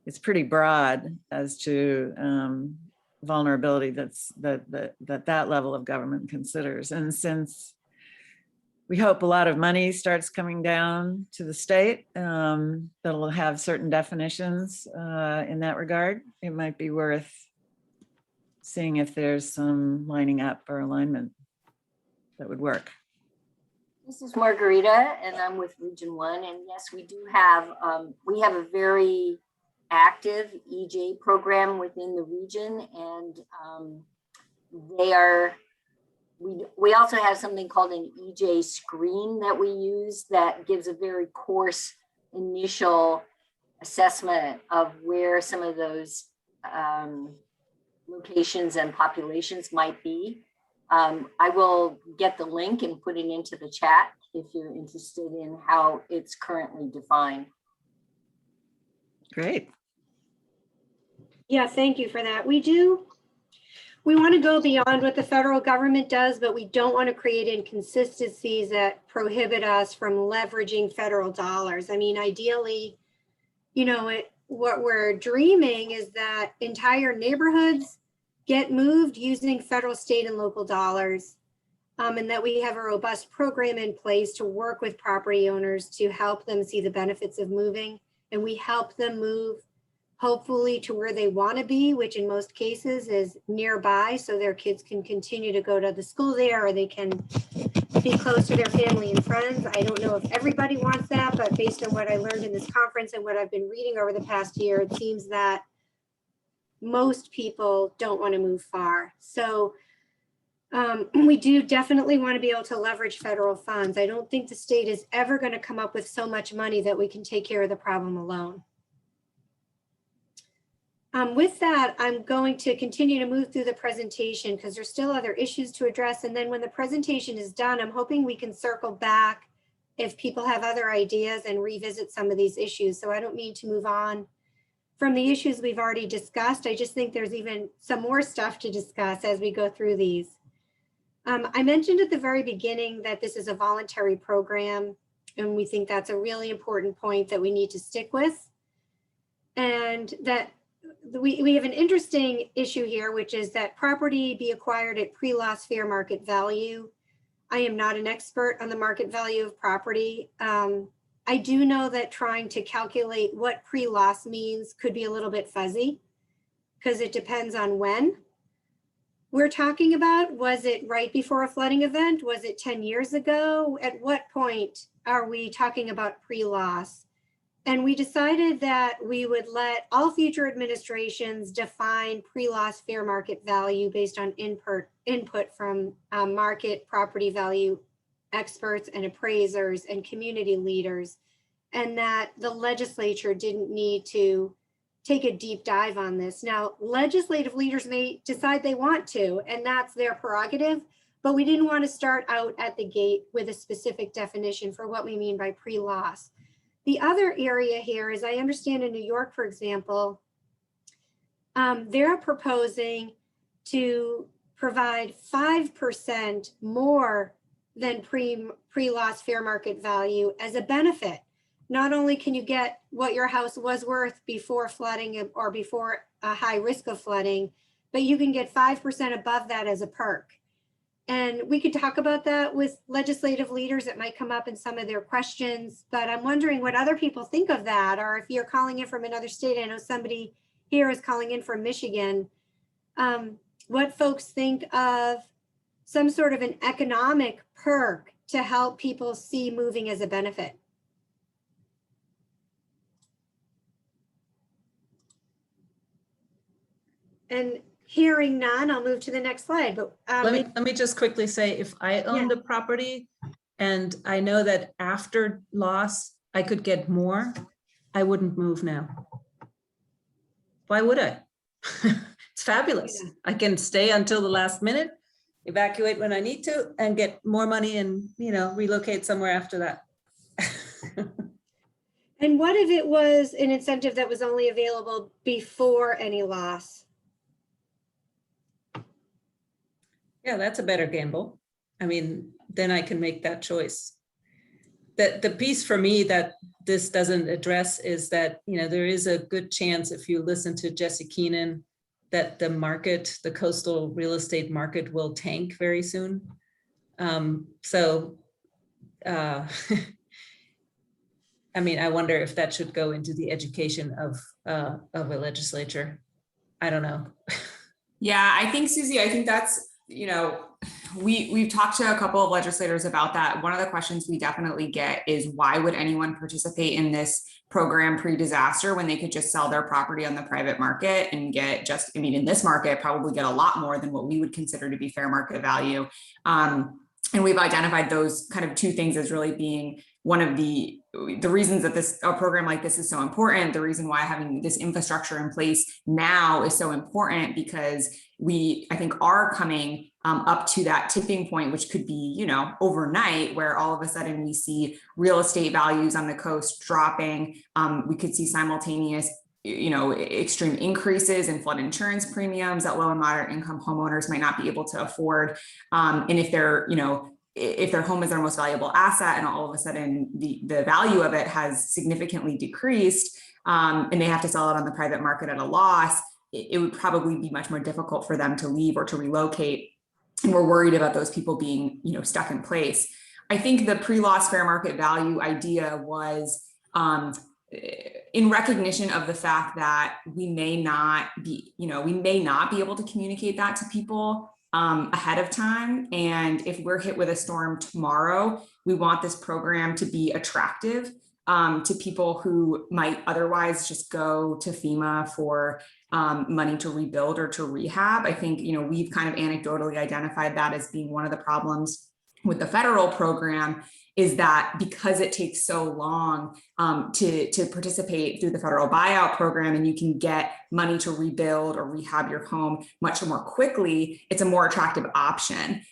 it's pretty broad as to vulnerability that level of government considers. And since we hope a lot of money starts coming down to the state that'll have certain definitions in that regard, it might be worth seeing if there's some lining up or alignment that would work. This is Margarita, and I'm with Region 1. And yes, we do have, we have a very active EJ program within the region, and we also have something called an EJ screen that we use that gives a very coarse initial assessment of where some of those locations and populations might be. I will get the link and put it into the chat if you're interested in how it's currently defined. Great. Yeah, thank you for that. We want to go beyond what the federal government does, but we don't want to create inconsistencies that prohibit us from leveraging federal dollars. I mean, ideally, you know, what we're dreaming is that entire neighborhoods get moved using federal, state, and local dollars, and that we have a robust program in place to work with property owners to help them see the benefits of moving, and we help them move hopefully to where they want to be, which in most cases is nearby, so their kids can continue to go to the school there, or they can be close to their family and friends. I don't know if everybody wants that, but based on what I learned in this conference and what I've been reading over the past year, it seems that most people don't want to move far. So we do definitely want to be able to leverage federal funds. I don't think the state is ever going to come up with so much money that we can take care of the problem alone. With that, I'm going to continue to move through the presentation because there's still other issues to address. And then when the presentation is done, I'm hoping we can circle back if people have other ideas and revisit some of these issues. So I don't mean to move on from the issues we've already discussed. I just think there's even some more stuff to discuss as we go through these. I mentioned at the very beginning that this is a voluntary program, and we think that's a really important point that we need to stick with. And that we have an interesting issue here, which is that property be acquired at pre-loss fair market value. I am not an expert on the market value of property. I do know that trying to calculate what pre-loss means could be a little bit fuzzy because it depends on when we're talking about. Was it right before a flooding event? Was it 10 years ago? At what point are we talking about pre-loss? And we decided that we would let all future administrations define pre-loss fair market value based on input from market property value experts and appraisers and community leaders, and that the legislature didn't need to take a deep dive on this. Now, legislative leaders may decide they want to, and that's their prerogative, but we didn't want to start out at the gate with a specific definition for what we mean by pre-loss. The other area here is I understand in New York, for example, they're proposing to provide 5% more than pre-loss fair market value as a benefit. Not only can you get what your house was worth before flooding or before a high risk of flooding, but you can get 5% above that as a perk. And we could talk about that with legislative leaders. It might come up in some of their questions, but I'm wondering what other people think of that, or if you're calling in from another state. I know somebody here is calling in from Michigan. What folks think of some sort of an economic perk to help people see moving as a benefit. And hearing none, I'll move to the next slide. But let me just quickly say, if I owned a property and I know that after loss I could get more, I wouldn't move now. Why would I? It's fabulous. Yeah. I can stay until the last minute, evacuate when I need to, and get more money and, you know, relocate somewhere after that. And what if it was an incentive that was only available before any loss? Yeah, that's a better gamble. I mean, then I can make that choice. The piece for me that this doesn't address is that, you know, there is a good chance, if you listen to Jesse Keenan, that the market, the coastal real estate market, will tank very soon. I mean, I wonder if that should go into the education of a legislature. I don't know. Yeah, I think, Susie, I think that's, you know, we've talked to a couple of legislators about that. One of the questions we definitely get is, why would anyone participate in this program pre-disaster when they could just sell their property on the private market and get just, I mean, in this market, probably get a lot more than what we would consider to be fair market value. And we've identified those kind of two things as really being one of the reasons that a program like this is so important. The reason why having this infrastructure in place now is so important, because we, I think, are coming up to that tipping point, which could be, you know, overnight, where all of a sudden we see real estate values on the coast dropping. We could see simultaneous extreme increases in flood insurance premiums that low and moderate income homeowners might not be able to afford. And if their home is their most valuable asset and all of a sudden the value of it has significantly decreased, and they have to sell it on the private market at a loss, it would probably be much more difficult for them to leave or to relocate. And we're worried about those people being, stuck in place. I think the pre-loss fair market value idea was in recognition of the fact that we may not be able to communicate that to people ahead of time. And if we're hit with a storm tomorrow, we want this program to be attractive to people who might otherwise just go to FEMA for money to rebuild or to rehab. I think, we've kind of anecdotally identified that as being one of the problems with the federal program, is that because it takes so long to participate through the federal buyout program, and you can get money to rebuild or rehab your home much more quickly, it's a more attractive option.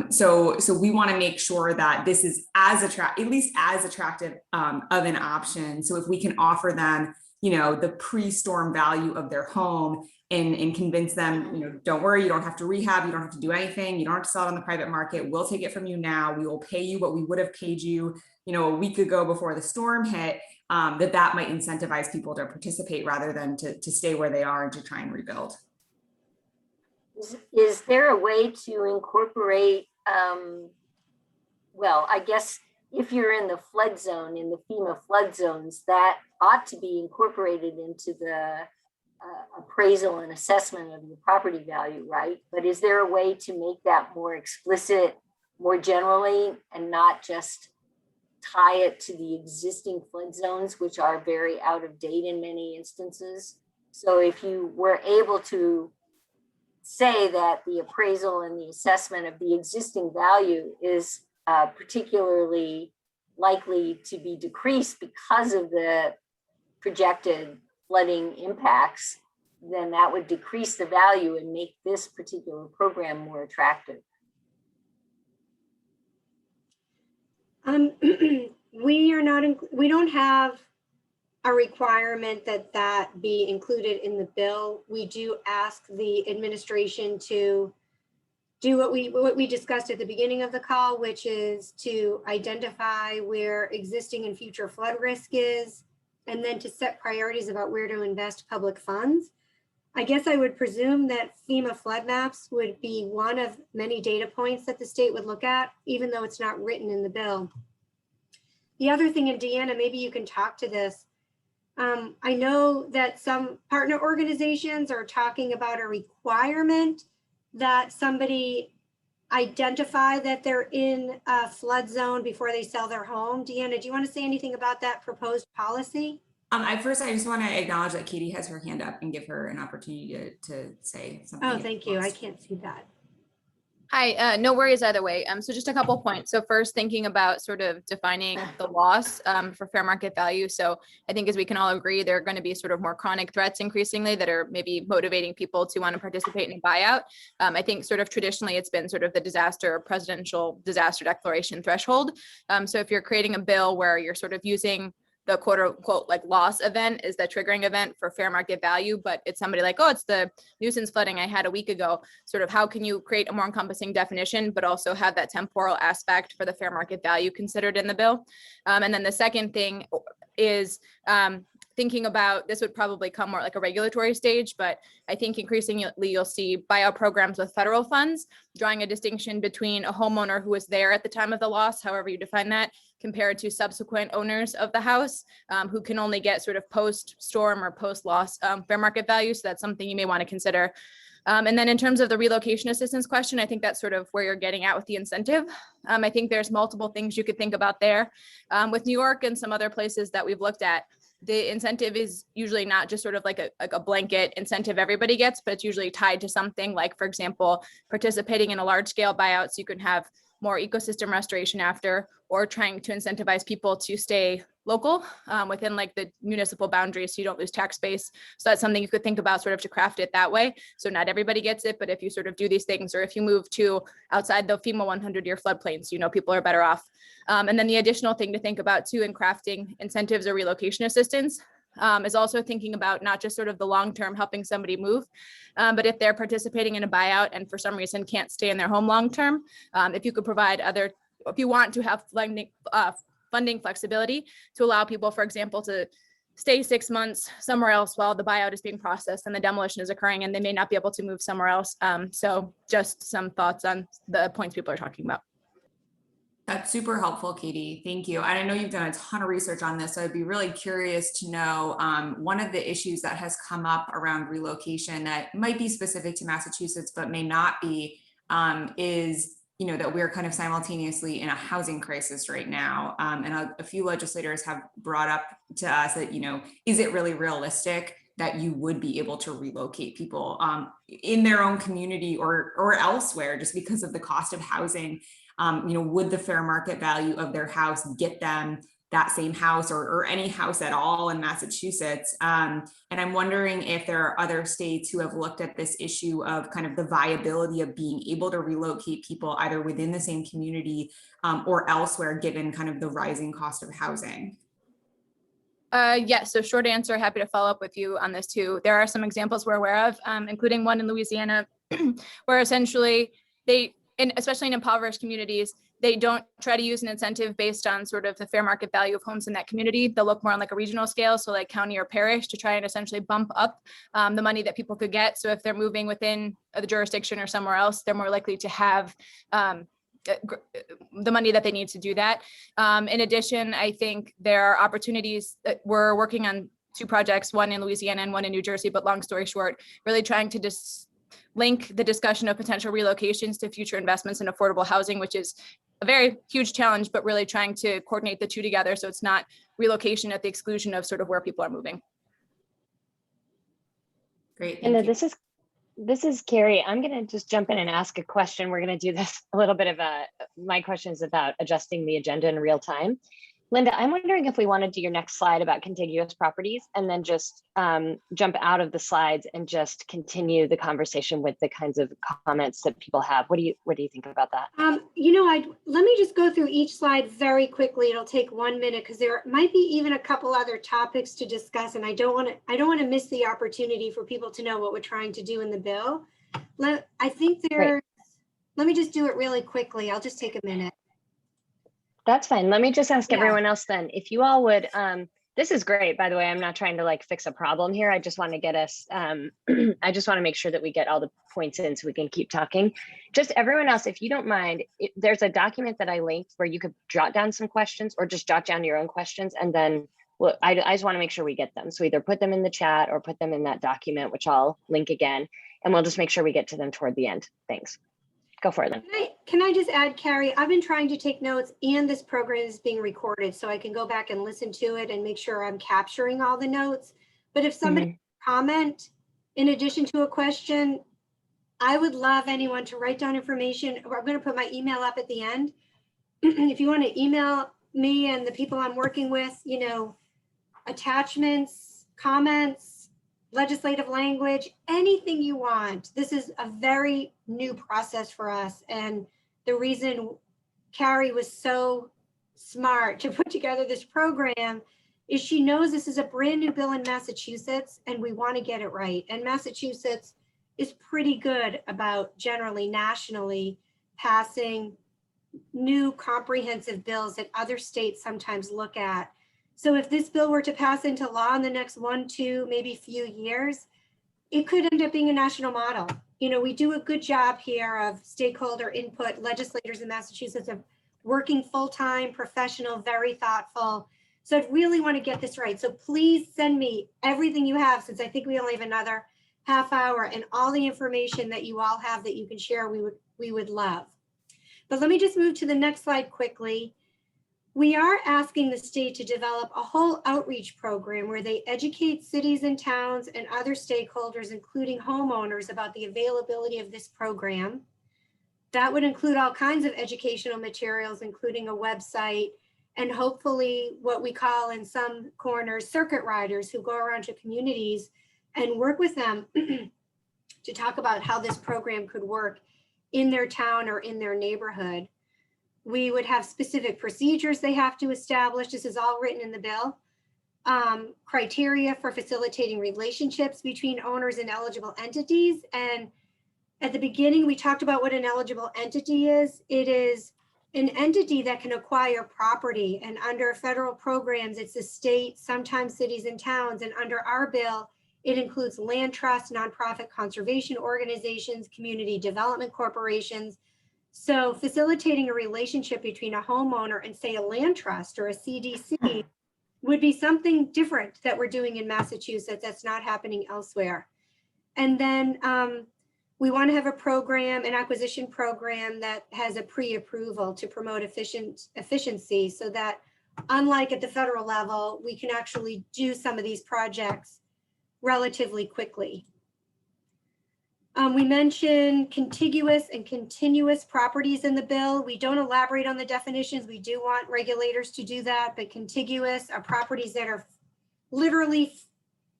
So we want to make sure that this is at least as attractive of an option. So if we can offer them, the pre-storm value of their home and convince them, don't worry, you don't have to rehab, you don't have to do anything, you don't have to sell it on the private market, we'll take it from you now, we will pay you what we would have paid you, a week ago before the storm hit, that might incentivize people to participate rather than to stay where they are and to try and rebuild. Is there a way to incorporate, well, I guess if you're in the flood zone, in the FEMA flood zones, that ought to be incorporated into the appraisal and assessment of your property value, right? But is there a way to make that more explicit, more generally, and not just tie it to the existing flood zones, which are very out of date in many instances? So if you were able to say that the appraisal and the assessment of the existing value is particularly likely to be decreased because of the projected flooding impacts, then that would decrease the value and make this particular program more attractive. We don't have a requirement that be included in the bill. We do ask the administration to do what we discussed at the beginning of the call, which is to identify where existing and future flood risk is, and then to set priorities about where to invest public funds. I guess I would presume that FEMA flood maps would be one of many data points that the state would look at, even though it's not written in the bill. The other thing, and Deanna, maybe you can talk to this. I know that some partner organizations are talking about a requirement that somebody identify that they're in a flood zone before they sell their home. Deanna, do you want to say anything about that proposed policy? I just want to acknowledge that Katie has her hand up and give her an opportunity to say something. Oh, thank you. I can't see that. Hi, no worries either way. So just a couple points. So first, thinking about sort of defining the loss for fair market value. So I think as we can all agree, there are going to be sort of more chronic threats increasingly that are maybe motivating people to want to participate in a buyout. I think sort of traditionally it's been sort of the presidential disaster declaration threshold. So if you're creating a bill where you're sort of using the quote unquote like loss event is the triggering event for fair market value, but it's somebody like, oh, it's the nuisance flooding I had a week ago. Sort of how can you create a more encompassing definition, but also have that temporal aspect for the fair market value considered in the bill? And then the second thing is thinking about, this would probably come more like a regulatory stage, but I think increasingly you'll see buyout programs with federal funds, drawing a distinction between a homeowner who was there at the time of the loss, however you define that, compared to subsequent owners of the house who can only get sort of post-storm or post-loss fair market value. So that's something you may want to consider. And then in terms of the relocation assistance question, I think that's sort of where you're getting at with the incentive. I think there's multiple things you could think about there. With New York and some other places that we've looked at, the incentive is usually not just sort of like a blanket incentive everybody gets, but it's usually tied to something like, for example, participating in a large scale buyout so you can have more ecosystem restoration after, or trying to incentivize people to stay local within like the municipal boundaries so you don't lose tax base. So that's something you could think about sort of to craft it that way. So not everybody gets it, but if you sort of do these things, or if you move to outside the FEMA 100-year floodplains, people are better off. And then the additional thing to think about too in crafting incentives or relocation assistance, is also thinking about not just sort of the long-term helping somebody move, but if they're participating in a buyout and for some reason can't stay in their home long-term, if you could provide other, if you want to have funding flexibility to allow people, for example, to stay 6 months somewhere else while the buyout is being processed and the demolition is occurring and they may not be able to move somewhere else. So just some thoughts on the points people are talking about. That's super helpful, Katie. Thank you. And I know you've done a ton of research on this, so I'd be really curious to know, one of the issues that has come up around relocation that might be specific to Massachusetts, but may not be, is that we're kind of simultaneously in a housing crisis right now. And a few legislators have brought up to us that, is it really realistic that you would be able to relocate people in their own community or elsewhere just because of the cost of housing? Would the fair market value of their house get them that same house or any house at all in Massachusetts? And I'm wondering if there are other states who have looked at this issue of kind of the viability of being able to relocate people either within the same community or elsewhere, given kind of the rising cost of housing. Yes, so short answer, happy to follow up with you on this too. There are some examples we're aware of, including one in Louisiana, where essentially especially in impoverished communities, they don't try to use an incentive based on sort of the fair market value of homes in that community. They'll look more on like a regional scale, so like county or parish, to try and essentially bump up the money that people could get. So if they're moving within the jurisdiction or somewhere else, they're more likely to have the money that they need to do that. In addition, I think there are opportunities that we're working on 2 projects, one in Louisiana and one in New Jersey, but long story short, really trying to link the discussion of potential relocations to future investments in affordable housing, which is a very huge challenge, but really trying to coordinate the 2 together so it's not relocation at the exclusion of sort of where people are moving. Great. And this is Carrie. I'm going to just jump in and ask a question. We're going to do this a little bit of my question is about adjusting the agenda in real time. Linda, I'm wondering if we want to do your next slide about contiguous properties and then just jump out of the slides and just continue the conversation with the kinds of comments that people have. What do you think about that? Let me just go through each slide very quickly. It'll take 1 minute because there might be even a couple other topics to discuss, and I don't want to miss the opportunity for people to know what we're trying to do in the bill. Let me just do it really quickly. I'll just take a minute. That's fine. Let me just ask everyone else then, if you all would, this is great, by the way. I'm not trying to like fix a problem here. I just want to get us, I just want to make sure that we get all the points in so we can keep talking. Just everyone else, if you don't mind, there's a document that I linked where you could jot down some questions or just jot down your own questions. And then I just want to make sure we get them. So either put them in the chat or put them in that document, which I'll link again, and we'll just make sure we get to them toward the end. Thanks. Go for it then. Can I just add, Carrie, I've been trying to take notes and this program is being recorded so I can go back and listen to it and make sure I'm capturing all the notes. But if somebody comment in addition to a question, I would love anyone to write down information. I'm going to put my email up at the end. If you want to email me and the people I'm working with, attachments, comments, legislative language, anything you want. This is a very new process for us. And the reason Carrie was so smart to put together this program is she knows this is a brand new bill in Massachusetts and we want to get it right. And Massachusetts is pretty good about generally nationally passing new comprehensive bills that other states sometimes look at. So if this bill were to pass into law in the next 1, 2, maybe few years, it could end up being a national model. We do a good job here of stakeholder input. Legislators in Massachusetts are working full-time, professional, very thoughtful. So I really want to get this right. So please send me everything you have, since I think we only have another half hour, and all the information that you all have that you can share, we would love. But let me just move to the next slide quickly. We are asking the state to develop a whole outreach program where they educate cities and towns and other stakeholders, including homeowners, about the availability of this program. That would include all kinds of educational materials, including a website, and hopefully what we call in some corners circuit riders who go around to communities and work with them to talk about how this program could work in their town or in their neighborhood. We would have specific procedures they have to establish. This is all written in the bill. criteria for facilitating relationships between owners and eligible entities. And at the beginning, we talked about what an eligible entity is. It is an entity that can acquire property, and under federal programs, it's the state, sometimes cities and towns. And under our bill, it includes land trusts, nonprofit conservation organizations, community development corporations. So facilitating a relationship between a homeowner and, say, a land trust or a CDC would be something different that we're doing in Massachusetts that's not happening elsewhere. And then we want to have a program, an acquisition program that has a pre-approval to promote efficiency, so that unlike at the federal level, we can actually do some of these projects relatively quickly. We mentioned contiguous and continuous properties in the bill. We don't elaborate on the definitions. We do want regulators to do that, but contiguous are properties that are literally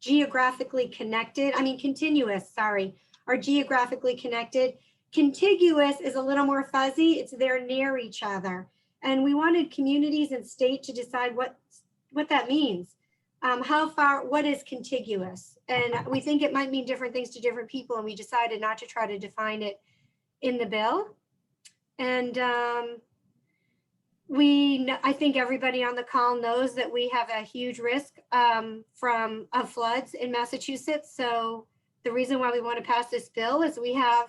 geographically connected. Continuous, sorry, are geographically connected. Contiguous is a little more fuzzy. It's they're near each other. And we wanted communities and state to decide what that means. How far, what is contiguous? And we think it might mean different things to different people, and we decided not to try to define it in the bill. And I think everybody on the call knows that we have a huge risk of floods in Massachusetts. So the reason why we want to pass this bill is we have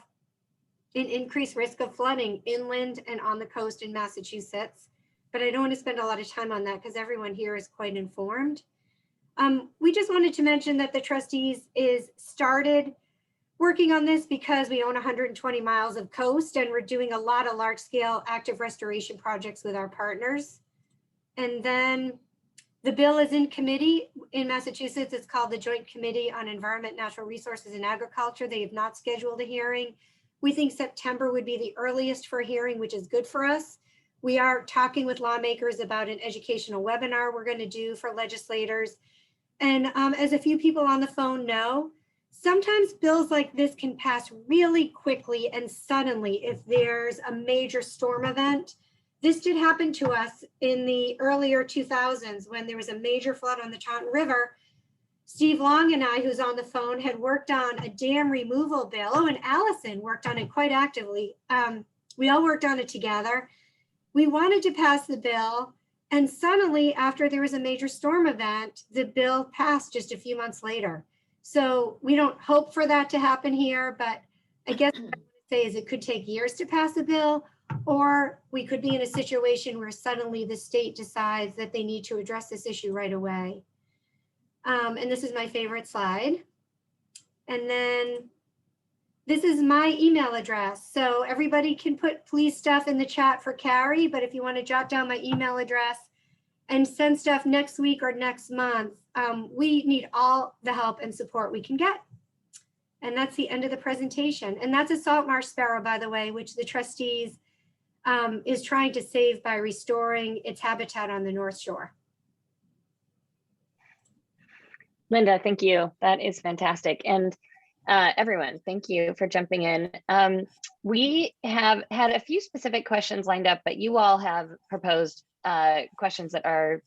an increased risk of flooding inland and on the coast in Massachusetts. But I don't want to spend a lot of time on that because everyone here is quite informed. We just wanted to mention that the trustees started working on this because we own 120 miles of coast, and we're doing a lot of large scale active restoration projects with our partners. And then the bill is in committee in Massachusetts. It's called the Joint Committee on Environment, Natural Resources and Agriculture. They have not scheduled a hearing. We think September would be the earliest for a hearing, which is good for us. We are talking with lawmakers about an educational webinar we're going to do for legislators. And as a few people on the phone know, sometimes bills like this can pass really quickly and suddenly if there's a major storm event. This did happen to us in the earlier 2000s when there was a major flood on the Taunton River. Steve Long and I, who's on the phone, had worked on a dam removal bill. Oh, and Allison worked on it quite actively. We all worked on it together. We wanted to pass the bill. And suddenly, after there was a major storm event, the bill passed just a few months later. So we don't hope for that to happen here, but I guess what I want to say is it could take years to pass a bill, or we could be in a situation where suddenly the state decides that they need to address this issue right away. And this is my favorite slide. And then this is my email address. So everybody can put please stuff in the chat for Carrie, but if you want to jot down my email address and send stuff next week or next month, we need all the help and support we can get. And that's the end of the presentation. And that's a salt marsh sparrow, by the way, which the trustees is trying to save by restoring its habitat on the North Shore. Linda, thank you. That is fantastic. And everyone, thank you for jumping in. We have had a few specific questions lined up, but you all have proposed questions that are,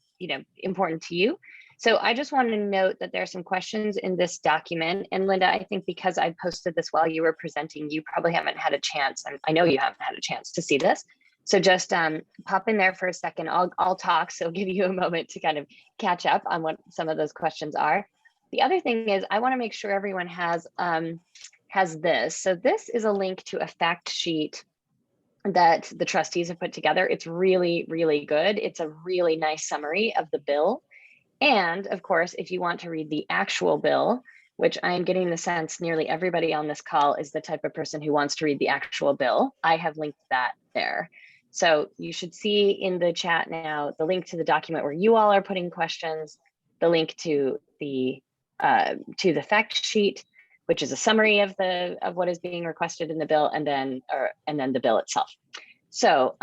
important to you. So I just want to note that there are some questions in this document. And Linda, I think because I posted this while you were presenting, you probably haven't had a chance, and I know you haven't had a chance to see this. So just pop in there for a second. I'll talk, so give you a moment to kind of catch up on what some of those questions are. The other thing is I want to make sure everyone has this. So this is a link to a fact sheet that the trustees have put together. It's really, really good. It's a really nice summary of the bill. And of course, if you want to read the actual bill, which I am getting the sense nearly everybody on this call is the type of person who wants to read the actual bill, I have linked that there. So you should see in the chat now the link to the document where you all are putting questions, the link to the fact sheet, which is a summary of what is being requested in the bill, and then the bill itself. So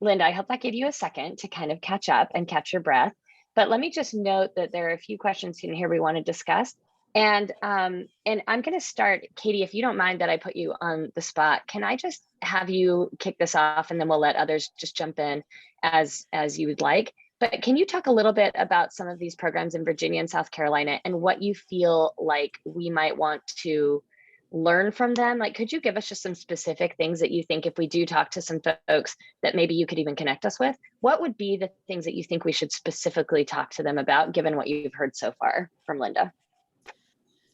Linda, I hope that gave you a second to kind of catch up and catch your breath. But let me just note that there are a few questions in here we want to discuss. And I'm going to start, Katie, if you don't mind that I put you on the spot, can I just have you kick this off, and then we'll let others just jump in as you would like. But can you talk a little bit about some of these programs in Virginia and South Carolina and what you feel like we might want to learn from them? Like, could you give us just some specific things that you think if we do talk to some folks that maybe you could even connect us with? What would be the things that you think we should specifically talk to them about, given what you've heard so far from Linda?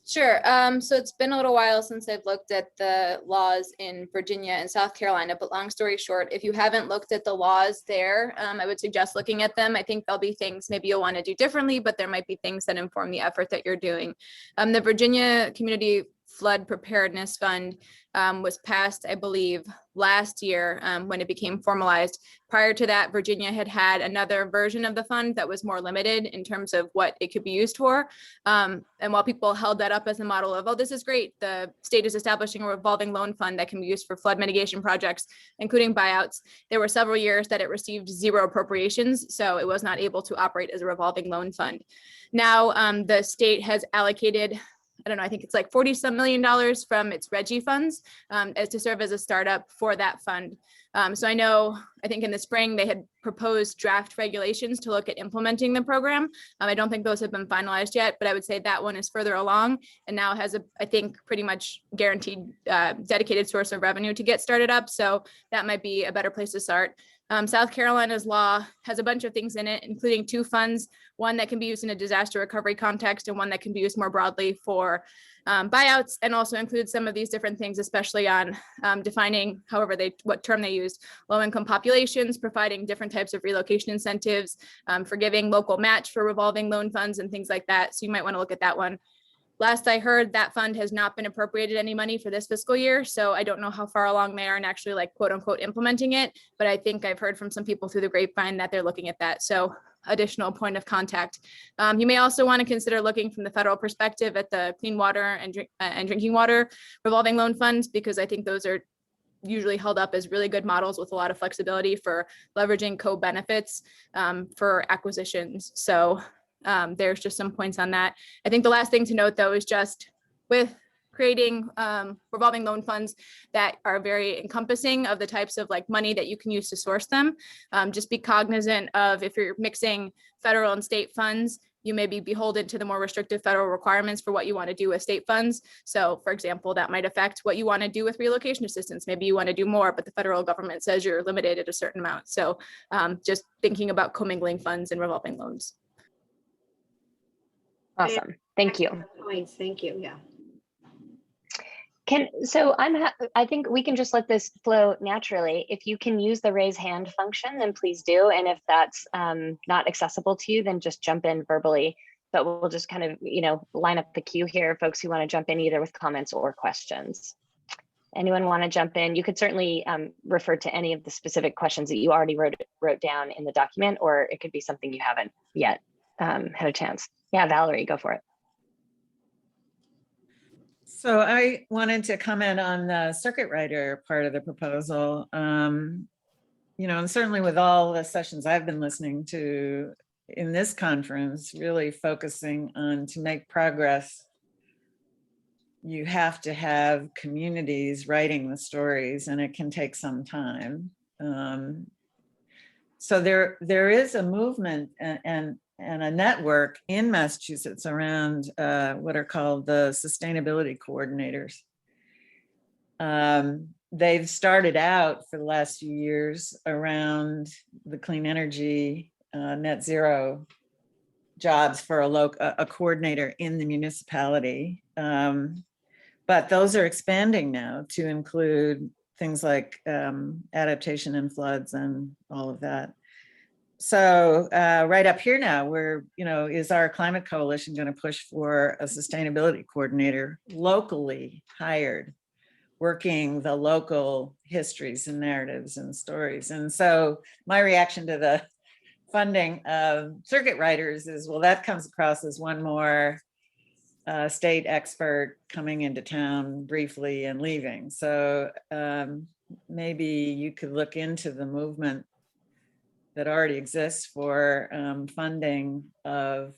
Sure. So it's been a little while since I've looked at the laws in Virginia and South Carolina, but long story short, if you haven't looked at the laws there, I would suggest looking at them. I think there'll be things maybe you'll want to do differently, but there might be things that inform the effort that you're doing. The Virginia Community Flood Preparedness Fund was passed, I believe, last year when it became formalized. Prior to that, Virginia had had another version of the fund that was more limited in terms of what it could be used for. And while people held that up as a model of, oh, this is great, the state is establishing a revolving loan fund that can be used for flood mitigation projects, including buyouts, there were several years that it received zero appropriations, so it was not able to operate as a revolving loan fund. Now, the state has allocated, I don't know, I think it's like $40-some million from its Reggie funds as to serve as a startup for that fund. So I think in the spring they had proposed draft regulations to look at implementing the program. I don't think those have been finalized yet, but I would say that one is further along and now has I think pretty much guaranteed dedicated source of revenue to get started up. So that might be a better place to start. South Carolina's law has a bunch of things in it, including two funds, one that can be used in a disaster recovery context and one that can be used more broadly for buyouts, and also includes some of these different things, especially on defining what term they used, low-income populations, providing different types of relocation incentives, forgiving local match for revolving loan funds and things like that. So you might want to look at that one. Last I heard, that fund has not been appropriated any money for this fiscal year. So I don't know how far along they are in actually like quote unquote implementing it. But I think I've heard from some people through the grapevine that they're looking at that. So additional point of contact. You may also want to consider looking from the federal perspective at the clean water and drinking water revolving loan funds, because I think those are usually held up as really good models with a lot of flexibility for leveraging co-benefits for acquisitions. So there's just some points on that. I think the last thing to note, though, is just with creating revolving loan funds that are very encompassing of the types of like money that you can use to source them. Just be cognizant of, if you're mixing federal and state funds, you may be beholden to the more restrictive federal requirements for what you want to do with state funds. So for example, that might affect what you want to do with relocation assistance. Maybe you want to do more, but the federal government says you're limited at a certain amount. So just thinking about commingling funds and revolving loans. Awesome. Thank you. Points. Thank you. Yeah. I think we can just let this flow naturally. If you can use the raise hand function, then please do. And if that's not accessible to you, then just jump in verbally. But we'll just kind of, line up the queue here, folks who want to jump in either with comments or questions. Anyone want to jump in? You could certainly refer to any of the specific questions that you already wrote down in the document, or it could be something you haven't yet had a chance. Yeah, Valerie, go for it. So I wanted to comment on the circuit rider part of the proposal. And certainly with all the sessions I've been listening to in this conference, really focusing on, to make progress, you have to have communities writing the stories, and it can take some time. So there is a movement and a network in Massachusetts around what are called the sustainability coordinators. They've started out for the last few years around the clean energy, net zero jobs for a coordinator in the municipality. But those are expanding now to include things like adaptation and floods and all of that. So right up here now, is our climate coalition going to push for a sustainability coordinator locally hired, working the local histories and narratives and stories? And so my reaction to the funding of circuit riders is, well, that comes across as one more state expert coming into town briefly and leaving. So maybe you could look into the movement that already exists for funding of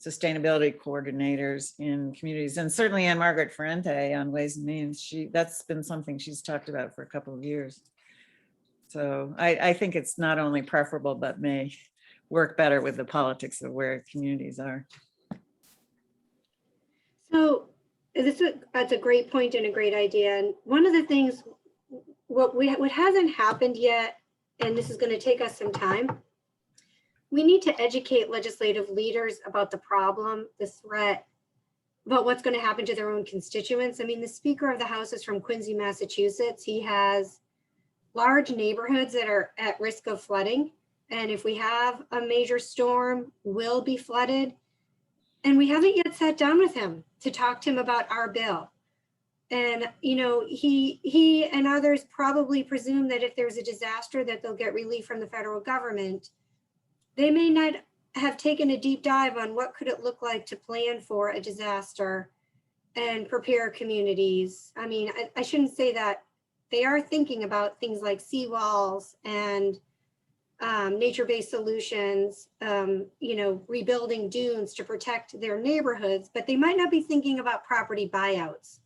sustainability coordinators in communities. And certainly Anne Margaret Ferrante on Ways and Means, that's been something she's talked about for a couple of years. So I think it's not only preferable, but may work better with the politics of where communities are. So that's a great point and a great idea. And one of the things, what hasn't happened yet, and this is going to take us some time, we need to educate legislative leaders about the problem, the threat, about what's going to happen to their own constituents. I mean, the Speaker of the House is from Quincy, Massachusetts. He has large neighborhoods that are at risk of flooding. And if we have a major storm, will be flooded. And we haven't yet sat down with him to talk to him about our bill. And, you know, he and others probably presume that if there's a disaster that they'll get relief from the federal government. They may not have taken a deep dive on what could it look like to plan for a disaster and prepare communities. I mean, I shouldn't say that. They are thinking about things like seawalls and nature-based solutions, you know, rebuilding dunes to protect their neighborhoods, but they might not be thinking about property buyouts.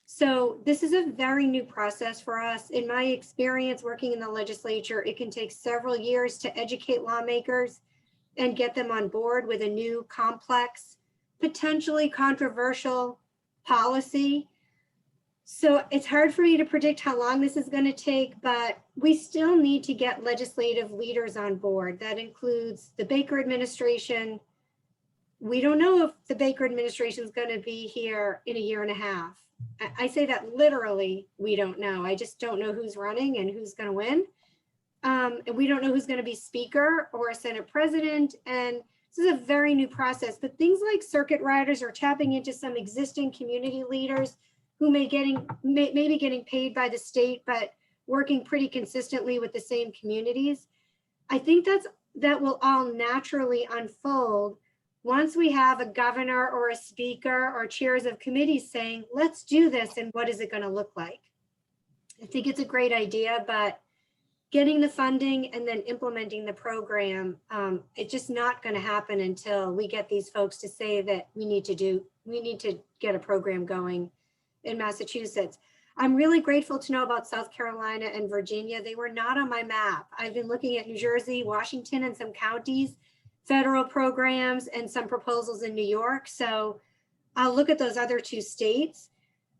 So this is a very new process for us. In my experience working in the legislature, it can take several years to educate lawmakers and get them on board with a new complex, potentially controversial policy. So it's hard for me to predict how long this is going to take, but we still need to get legislative leaders on board. That includes the Baker administration. We don't know if the Baker administration is going to be here in a year and a half. I say that literally, we don't know. I just don't know who's running and who's going to win. And we don't know who's going to be speaker or a Senate president. And this is a very new process, but things like circuit riders are tapping into some existing community leaders who may be getting paid by the state, but working pretty consistently with the same communities. I think that will all naturally unfold once we have a governor or a speaker or chairs of committees saying, let's do this, and what is it going to look like? I think it's a great idea, but getting the funding and then implementing the program, it's just not going to happen until we get these folks to say that we need to get a program going in Massachusetts. I'm really grateful to know about South Carolina and Virginia. They were not on my map. I've been looking at New Jersey, Washington, and some counties, federal programs, and some proposals in New York. So I'll look at those other two states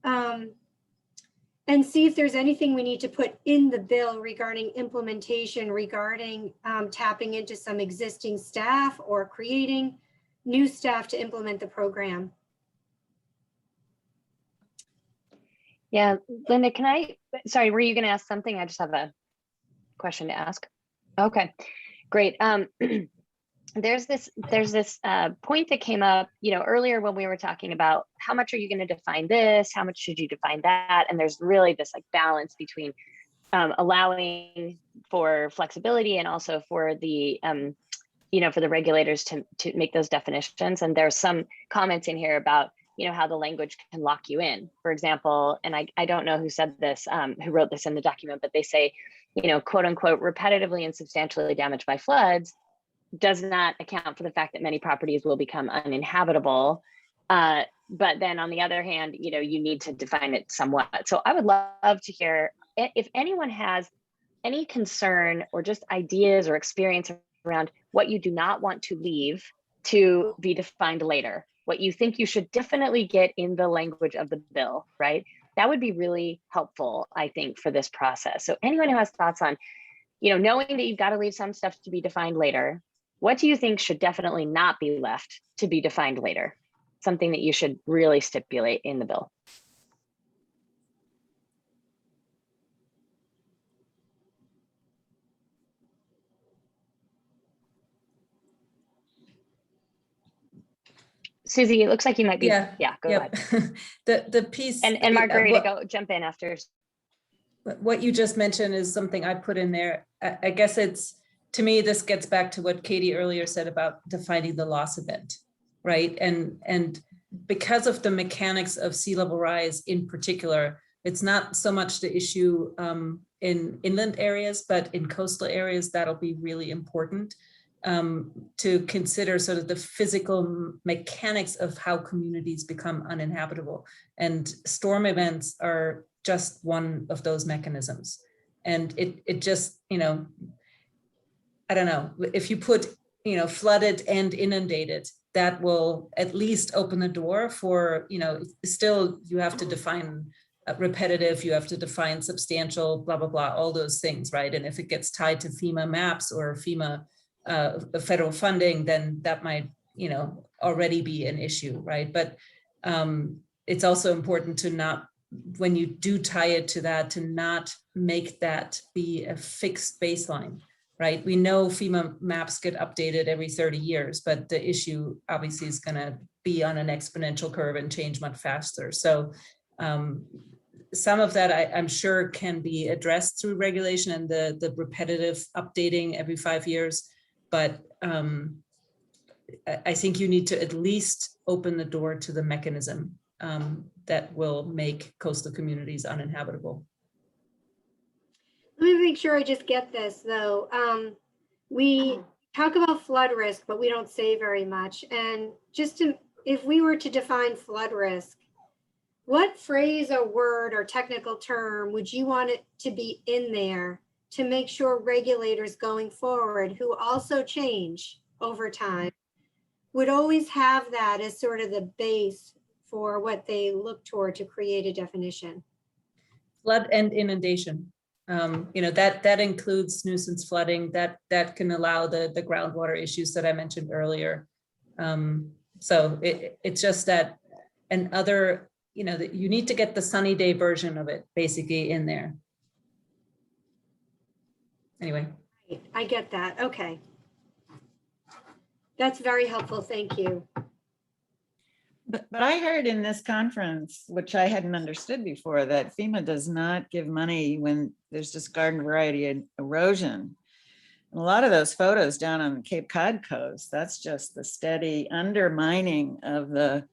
and see if there's anything we need to put in the bill regarding implementation, regarding tapping into some existing staff or creating new staff to implement the program. Yeah, Linda, sorry, were you going to ask something? I just have a question to ask. Okay, great. There's this point that came up, you know, earlier when we were talking about how much are you going to define this? How much should you define that? And there's really this like balance between allowing for flexibility and also for the, you know, for the regulators to make those definitions. And there's some comments in here about, you know, how the language can lock you in. For example, and I don't know who said this, who wrote this in the document, but they say, you know, quote unquote, repetitively and substantially damaged by floods does not account for the fact that many properties will become uninhabitable. But then on the other hand, you know, you need to define it somewhat. So I would love to hear if anyone has any concern or just ideas or experience around what you do not want to leave to be defined later, what you think you should definitely get in the language of the bill, right? That would be really helpful, I think, for this process. So anyone who has thoughts on, you know, knowing that you've got to leave some stuff to be defined later, what do you think should definitely not be left to be defined later? Something that you should really stipulate in the bill. Susie, it looks like you might be. Yeah, go ahead. The piece and Margarita, go jump in after. What you just mentioned is something I put in there. I guess it's, to me, this gets back to what Katie earlier said about defining the loss event, right? And because of the mechanics of sea level rise in particular, it's not so much the issue in inland areas, but in coastal areas, that'll be really important to consider sort of the physical mechanics of how communities become uninhabitable. And storm events are just one of those mechanisms. And it just, I don't know, if you put, flooded and inundated, that will at least open the door for, still you have to define repetitive, you have to define substantial, blah, blah, blah, all those things, right? And if it gets tied to FEMA maps or FEMA federal funding, then that might, already be an issue, right? But it's also important to not, when you do tie it to that, to not make that be a fixed baseline, right? We know FEMA maps get updated every 30 years, but the issue obviously is going to be on an exponential curve and change much faster. So some of that I'm sure can be addressed through regulation and the repetitive updating every 5 years. But I think you need to at least open the door to the mechanism that will make coastal communities uninhabitable. Let me make sure I just get this though. We talk about flood risk, but we don't say very much. And if we were to define flood risk, what phrase or word or technical term would you want it to be in there to make sure regulators going forward, who also change over time, would always have that as sort of the base for what they look toward to create a definition? Flood and inundation. That includes nuisance flooding, that can allow the groundwater issues that I mentioned earlier. So it's just that that you need to get the sunny day version of it basically in there. Anyway. I get that. Okay. That's very helpful. Thank you. But I heard in this conference, which I hadn't understood before, that FEMA does not give money when there's just garden variety erosion. And a lot of those photos down on the Cape Cod coast, that's just the steady undermining of the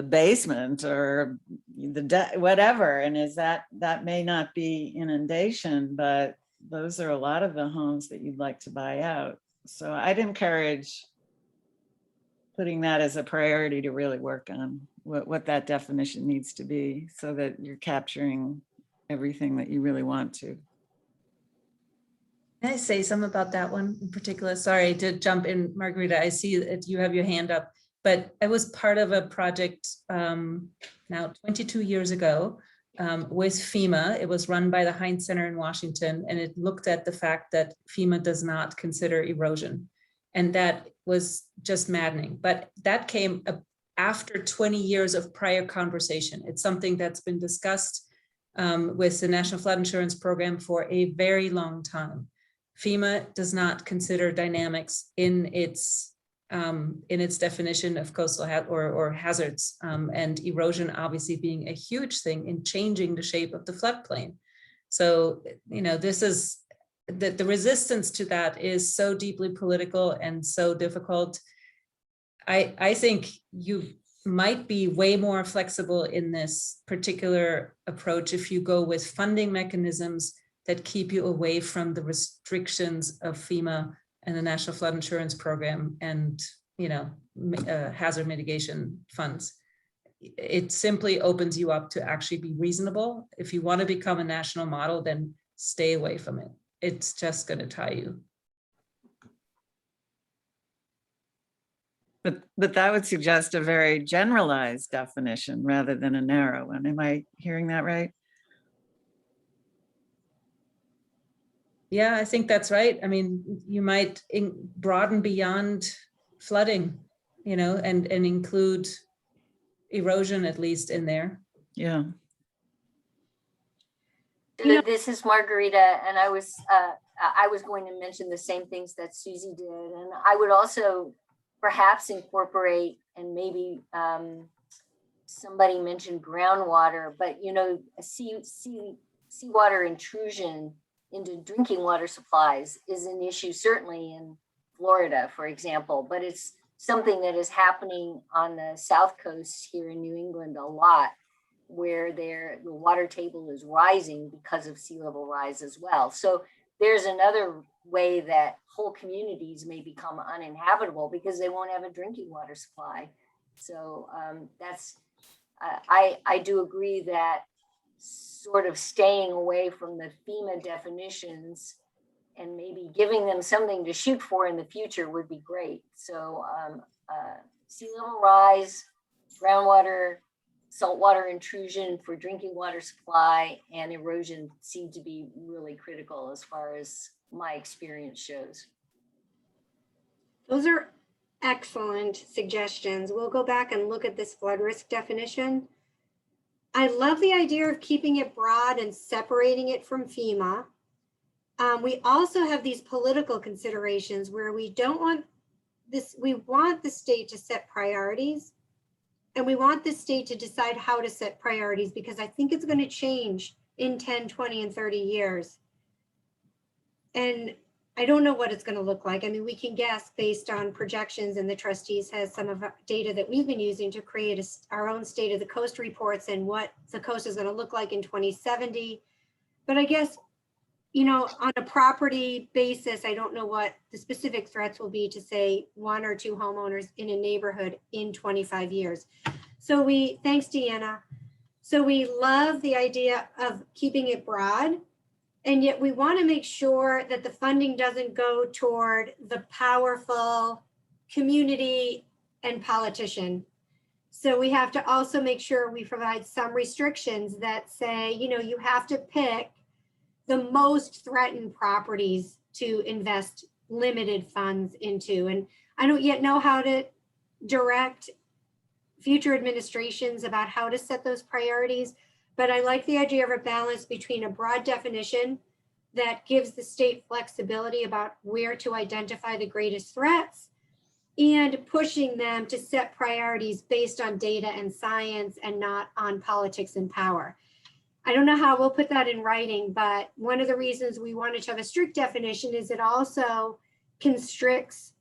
basement or the whatever. And that may not be inundation, but those are a lot of the homes that you'd like to buy out. So I'd encourage putting that as a priority to really work on what that definition needs to be so that you're capturing everything that you really want to. Can I say something about that one in particular? Sorry to jump in, Margarita. I see that you have your hand up, but I was part of a project now 22 years ago with FEMA. It was run by the Heinz Center in Washington, and it looked at the fact that FEMA does not consider erosion. And that was just maddening. But that came after 20 years of prior conversation. It's something that's been discussed with the National Flood Insurance Program for a very long time. FEMA does not consider dynamics in its definition of coastal or hazards, and erosion obviously being a huge thing in changing the shape of the floodplain. So, this is the resistance to that is so deeply political and so difficult. I think you might be way more flexible in this particular approach if you go with funding mechanisms that keep you away from the restrictions of FEMA and the National Flood Insurance Program and hazard mitigation funds. It simply opens you up to actually be reasonable. If you want to become a national model, then stay away from it. It's just going to tie you. But that would suggest a very generalized definition rather than a narrow one. Am I hearing that right? Yeah, I think that's right. I mean, you might broaden beyond flooding, and include erosion at least in there. Yeah. This is Margarita, and I was going to mention the same things that Susie did, and I would also perhaps incorporate, and maybe somebody mentioned groundwater, but seawater intrusion into drinking water supplies is an issue certainly in Florida, for example, but it's something that is happening on the South Coast here in New England a lot, where the water table is rising because of sea level rise as well. So there's another way that whole communities may become uninhabitable because they won't have a drinking water supply. So I do agree that sort of staying away from the FEMA definitions and maybe giving them something to shoot for in the future would be great. So sea level rise, groundwater, saltwater intrusion for drinking water supply, and erosion seem to be really critical as far as my experience shows. Those are excellent suggestions. We'll go back and look at this flood risk definition. I love the idea of keeping it broad and separating it from FEMA. We also have these political considerations where we don't want this, we want the state to set priorities, and we want the state to decide how to set priorities, because I think it's going to change in 10, 20, and 30 years. And I don't know what it's going to look like. I mean, we can guess based on projections, and the trustees has some of the data that we've been using to create our own state of the coast reports and what the coast is going to look like in 2070. But I guess, you know, on a property basis, I don't know what the specific threats will be to say 1 or 2 homeowners in a neighborhood in 25 years. So thanks, Deanna. So we love the idea of keeping it broad, and yet we want to make sure that the funding doesn't go toward the powerful community and politician. So we have to also make sure we provide some restrictions that say, you know, you have to pick the most threatened properties to invest limited funds into. And I don't yet know how to direct future administrations about how to set those priorities, but I like the idea of a balance between a broad definition that gives the state flexibility about where to identify the greatest threats, and pushing them to set priorities based on data and science and not on politics and power. I don't know how we'll put that in writing, but one of the reasons we wanted to have a strict definition is it also constricts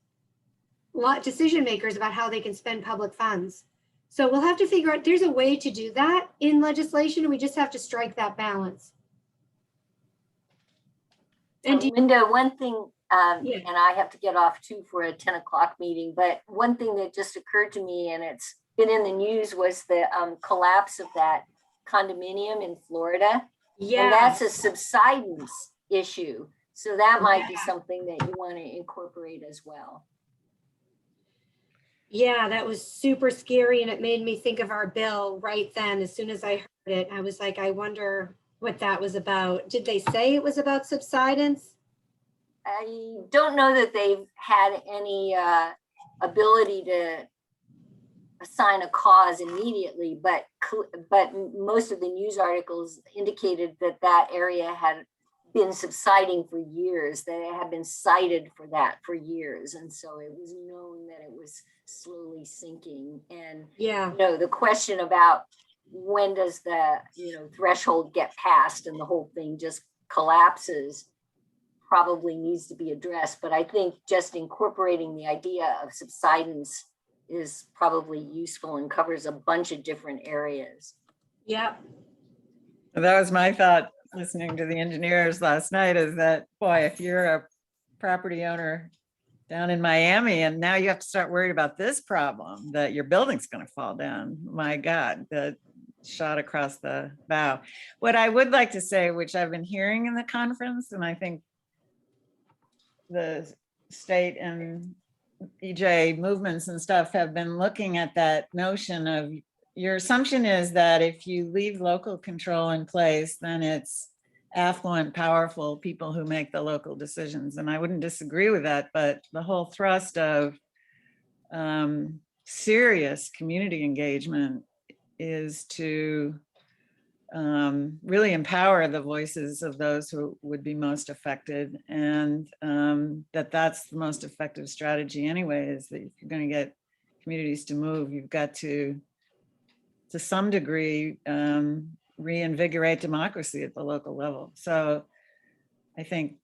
decision makers about how they can spend public funds. So we'll have to figure out, there's a way to do that in legislation. We just have to strike that balance. And Linda, one thing, and I have to get off too for a 10 o'clock meeting, but one thing that just occurred to me, and it's been in the news, was the collapse of that condominium in Florida. Yeah. And that's a subsidence issue. So that might be something that you want to incorporate as well. Yeah, that was super scary, and it made me think of our bill right then. As soon as I heard it, I was like, I wonder what that was about. Did they say it was about subsidence? I don't know that they've had any ability to assign a cause immediately, but most of the news articles indicated that that area had been subsiding for years, that it had been cited for that for years. And so it was known that it was slowly sinking. And yeah, you know, the question about when does the, you know, threshold get passed and the whole thing just collapses probably needs to be addressed. But I think just incorporating the idea of subsidence is probably useful and covers a bunch of different areas. Yep. That was my thought listening to the engineers last night, is that, boy, if you're a property owner down in Miami and now you have to start worried about this problem, that your building's going to fall down. My God, the shot across the bow. What I would like to say, which I've been hearing in the conference, and I think the state and EJ movements and stuff have been looking at that notion of, your assumption is that if you leave local control in place, then it's affluent, powerful people who make the local decisions. And I wouldn't disagree with that, but the whole thrust of serious community engagement is to really empower the voices of those who would be most affected, and that's the most effective strategy anyway, is that if you're going to get communities to move, you've got to some degree, reinvigorate democracy at the local level. So I think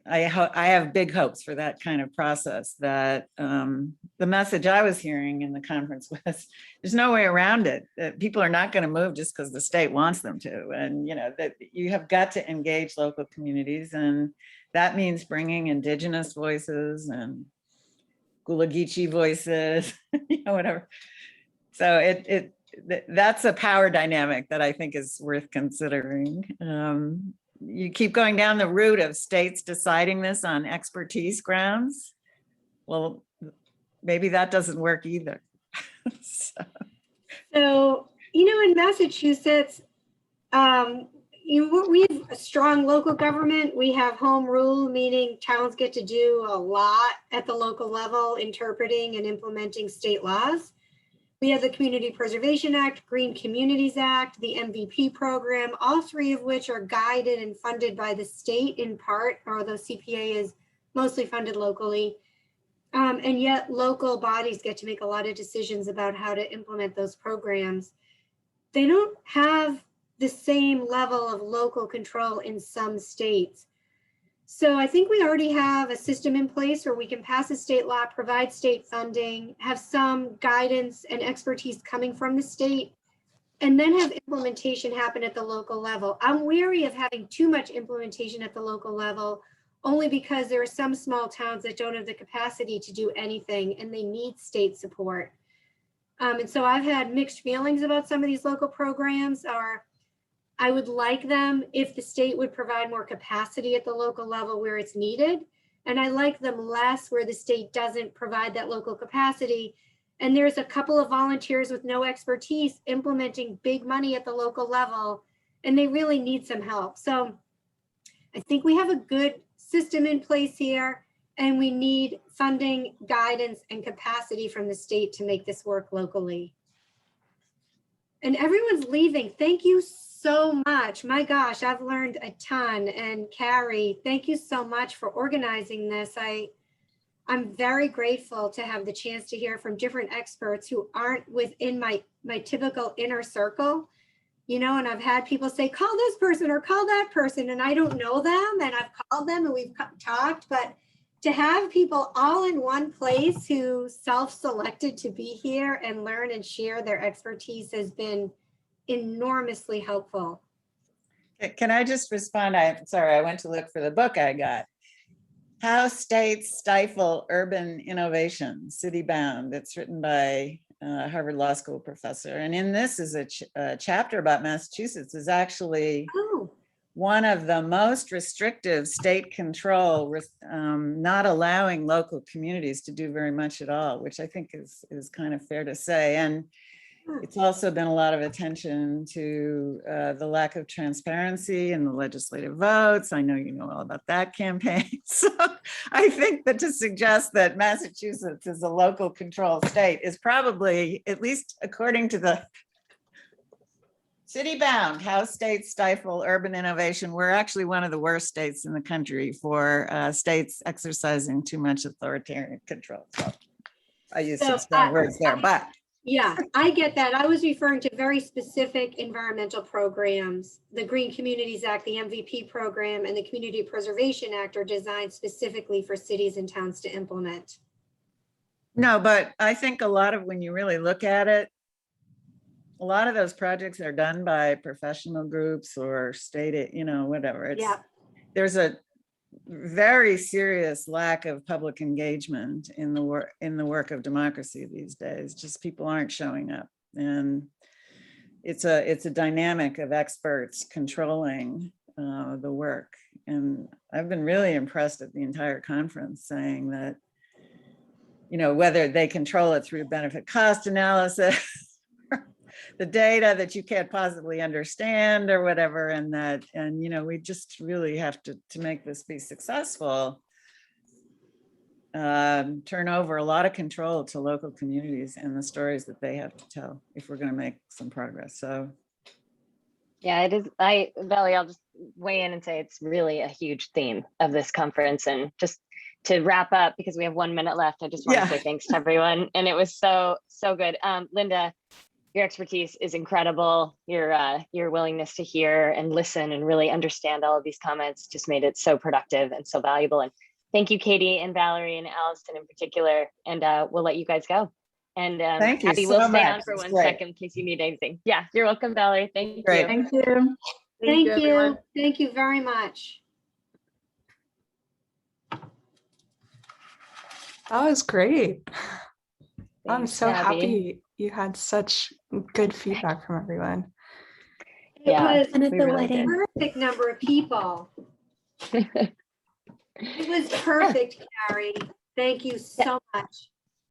I have big hopes for that kind of process. That the message I was hearing in the conference was, there's no way around it. That people are not going to move just because the state wants them to, and you know that you have got to engage local communities, and that means bringing indigenous voices and Gulagichi voices, you know, whatever. So that's a power dynamic that I think is worth considering. You keep going down the route of states deciding this on expertise grounds. Well, maybe that doesn't work either. So, in Massachusetts, we have a strong local government. We have home rule, meaning towns get to do a lot at the local level, interpreting and implementing state laws. We have the Community Preservation Act, Green Communities Act, the MVP program, all three of which are guided and funded by the state in part, although CPA is mostly funded locally. And yet local bodies get to make a lot of decisions about how to implement those programs. They don't have the same level of local control in some states. So I think we already have a system in place where we can pass a state law, provide state funding, have some guidance and expertise coming from the state, and then have implementation happen at the local level. I'm wary of having too much implementation at the local level, only because there are some small towns that don't have the capacity to do anything and they need state support. And so I've had mixed feelings about some of these local programs. I would like them if the state would provide more capacity at the local level where it's needed. And I like them less where the state doesn't provide that local capacity. And there's a couple of volunteers with no expertise implementing big money at the local level, and they really need some help. So I think we have a good system in place here, and we need funding, guidance, and capacity from the state to make this work locally. And everyone's leaving. Thank you so much. My gosh, I've learned a ton. And Carrie, thank you so much for organizing this. I'm very grateful to have the chance to hear from different experts who aren't within my typical inner circle. And I've had people say, call this person or call that person, and I don't know them, and I've called them and we've talked, but to have people all in one place who self-selected to be here and learn and share their expertise has been enormously helpful. Can I just respond? I'm sorry, I went to look for the book I got. How States Stifle Urban Innovation, City Bound. It's written by Harvard Law School professor. And in this is a chapter about Massachusetts is actually one of the most restrictive state control, not allowing local communities to do very much at all, which I think is kind of fair to say. And it's also been a lot of attention to the lack of transparency in the legislative votes. I know you know all about that campaign. So I think that to suggest that Massachusetts is a local control state is probably, at least according to the City Bound, How States Stifle Urban Innovation, we're actually one of the worst states in the country for states exercising too much authoritarian control. So I use some strong words there, but. Yeah, I get that. I was referring to very specific environmental programs. The Green Communities Act, the MVP program, and the Community Preservation Act are designed specifically for cities and towns to implement. No, but I think a lot of, when you really look at it, a lot of those projects are done by professional groups or state, whatever. There's a very serious lack of public engagement in the work of democracy these days. Just people aren't showing up, and it's a dynamic of experts controlling the work. And I've been really impressed at the entire conference, saying that whether they control it through benefit cost analysis, the data that you can't possibly understand or whatever, and we just really have to make this be successful, turn over a lot of control to local communities and the stories that they have to tell if we're going to make some progress. So yeah, it is. Valerie, I'll just weigh in and say it's really a huge theme of this conference. And just to wrap up, because we have 1 minute left, I just want to say thanks to everyone. And it was so good. Linda, your expertise is incredible. Your willingness to hear and listen and really understand all of these comments just made it so productive and so valuable. And thank you, Katie and Valerie and Allison in particular. And we'll let you guys go. And thank you Abby, so we'll stay much. on for It's 1 great. second in case you need anything. Yeah, you're welcome, Valerie. Thank you. Great. Thank you. Thank you. everyone. Thank you very much. That was great. I'm Thanks, so Abby. happy You had such good feedback from everyone. It Yeah, was And at we the really did. wedding. a perfect number of people. It was perfect, Carrie. Thank you so much.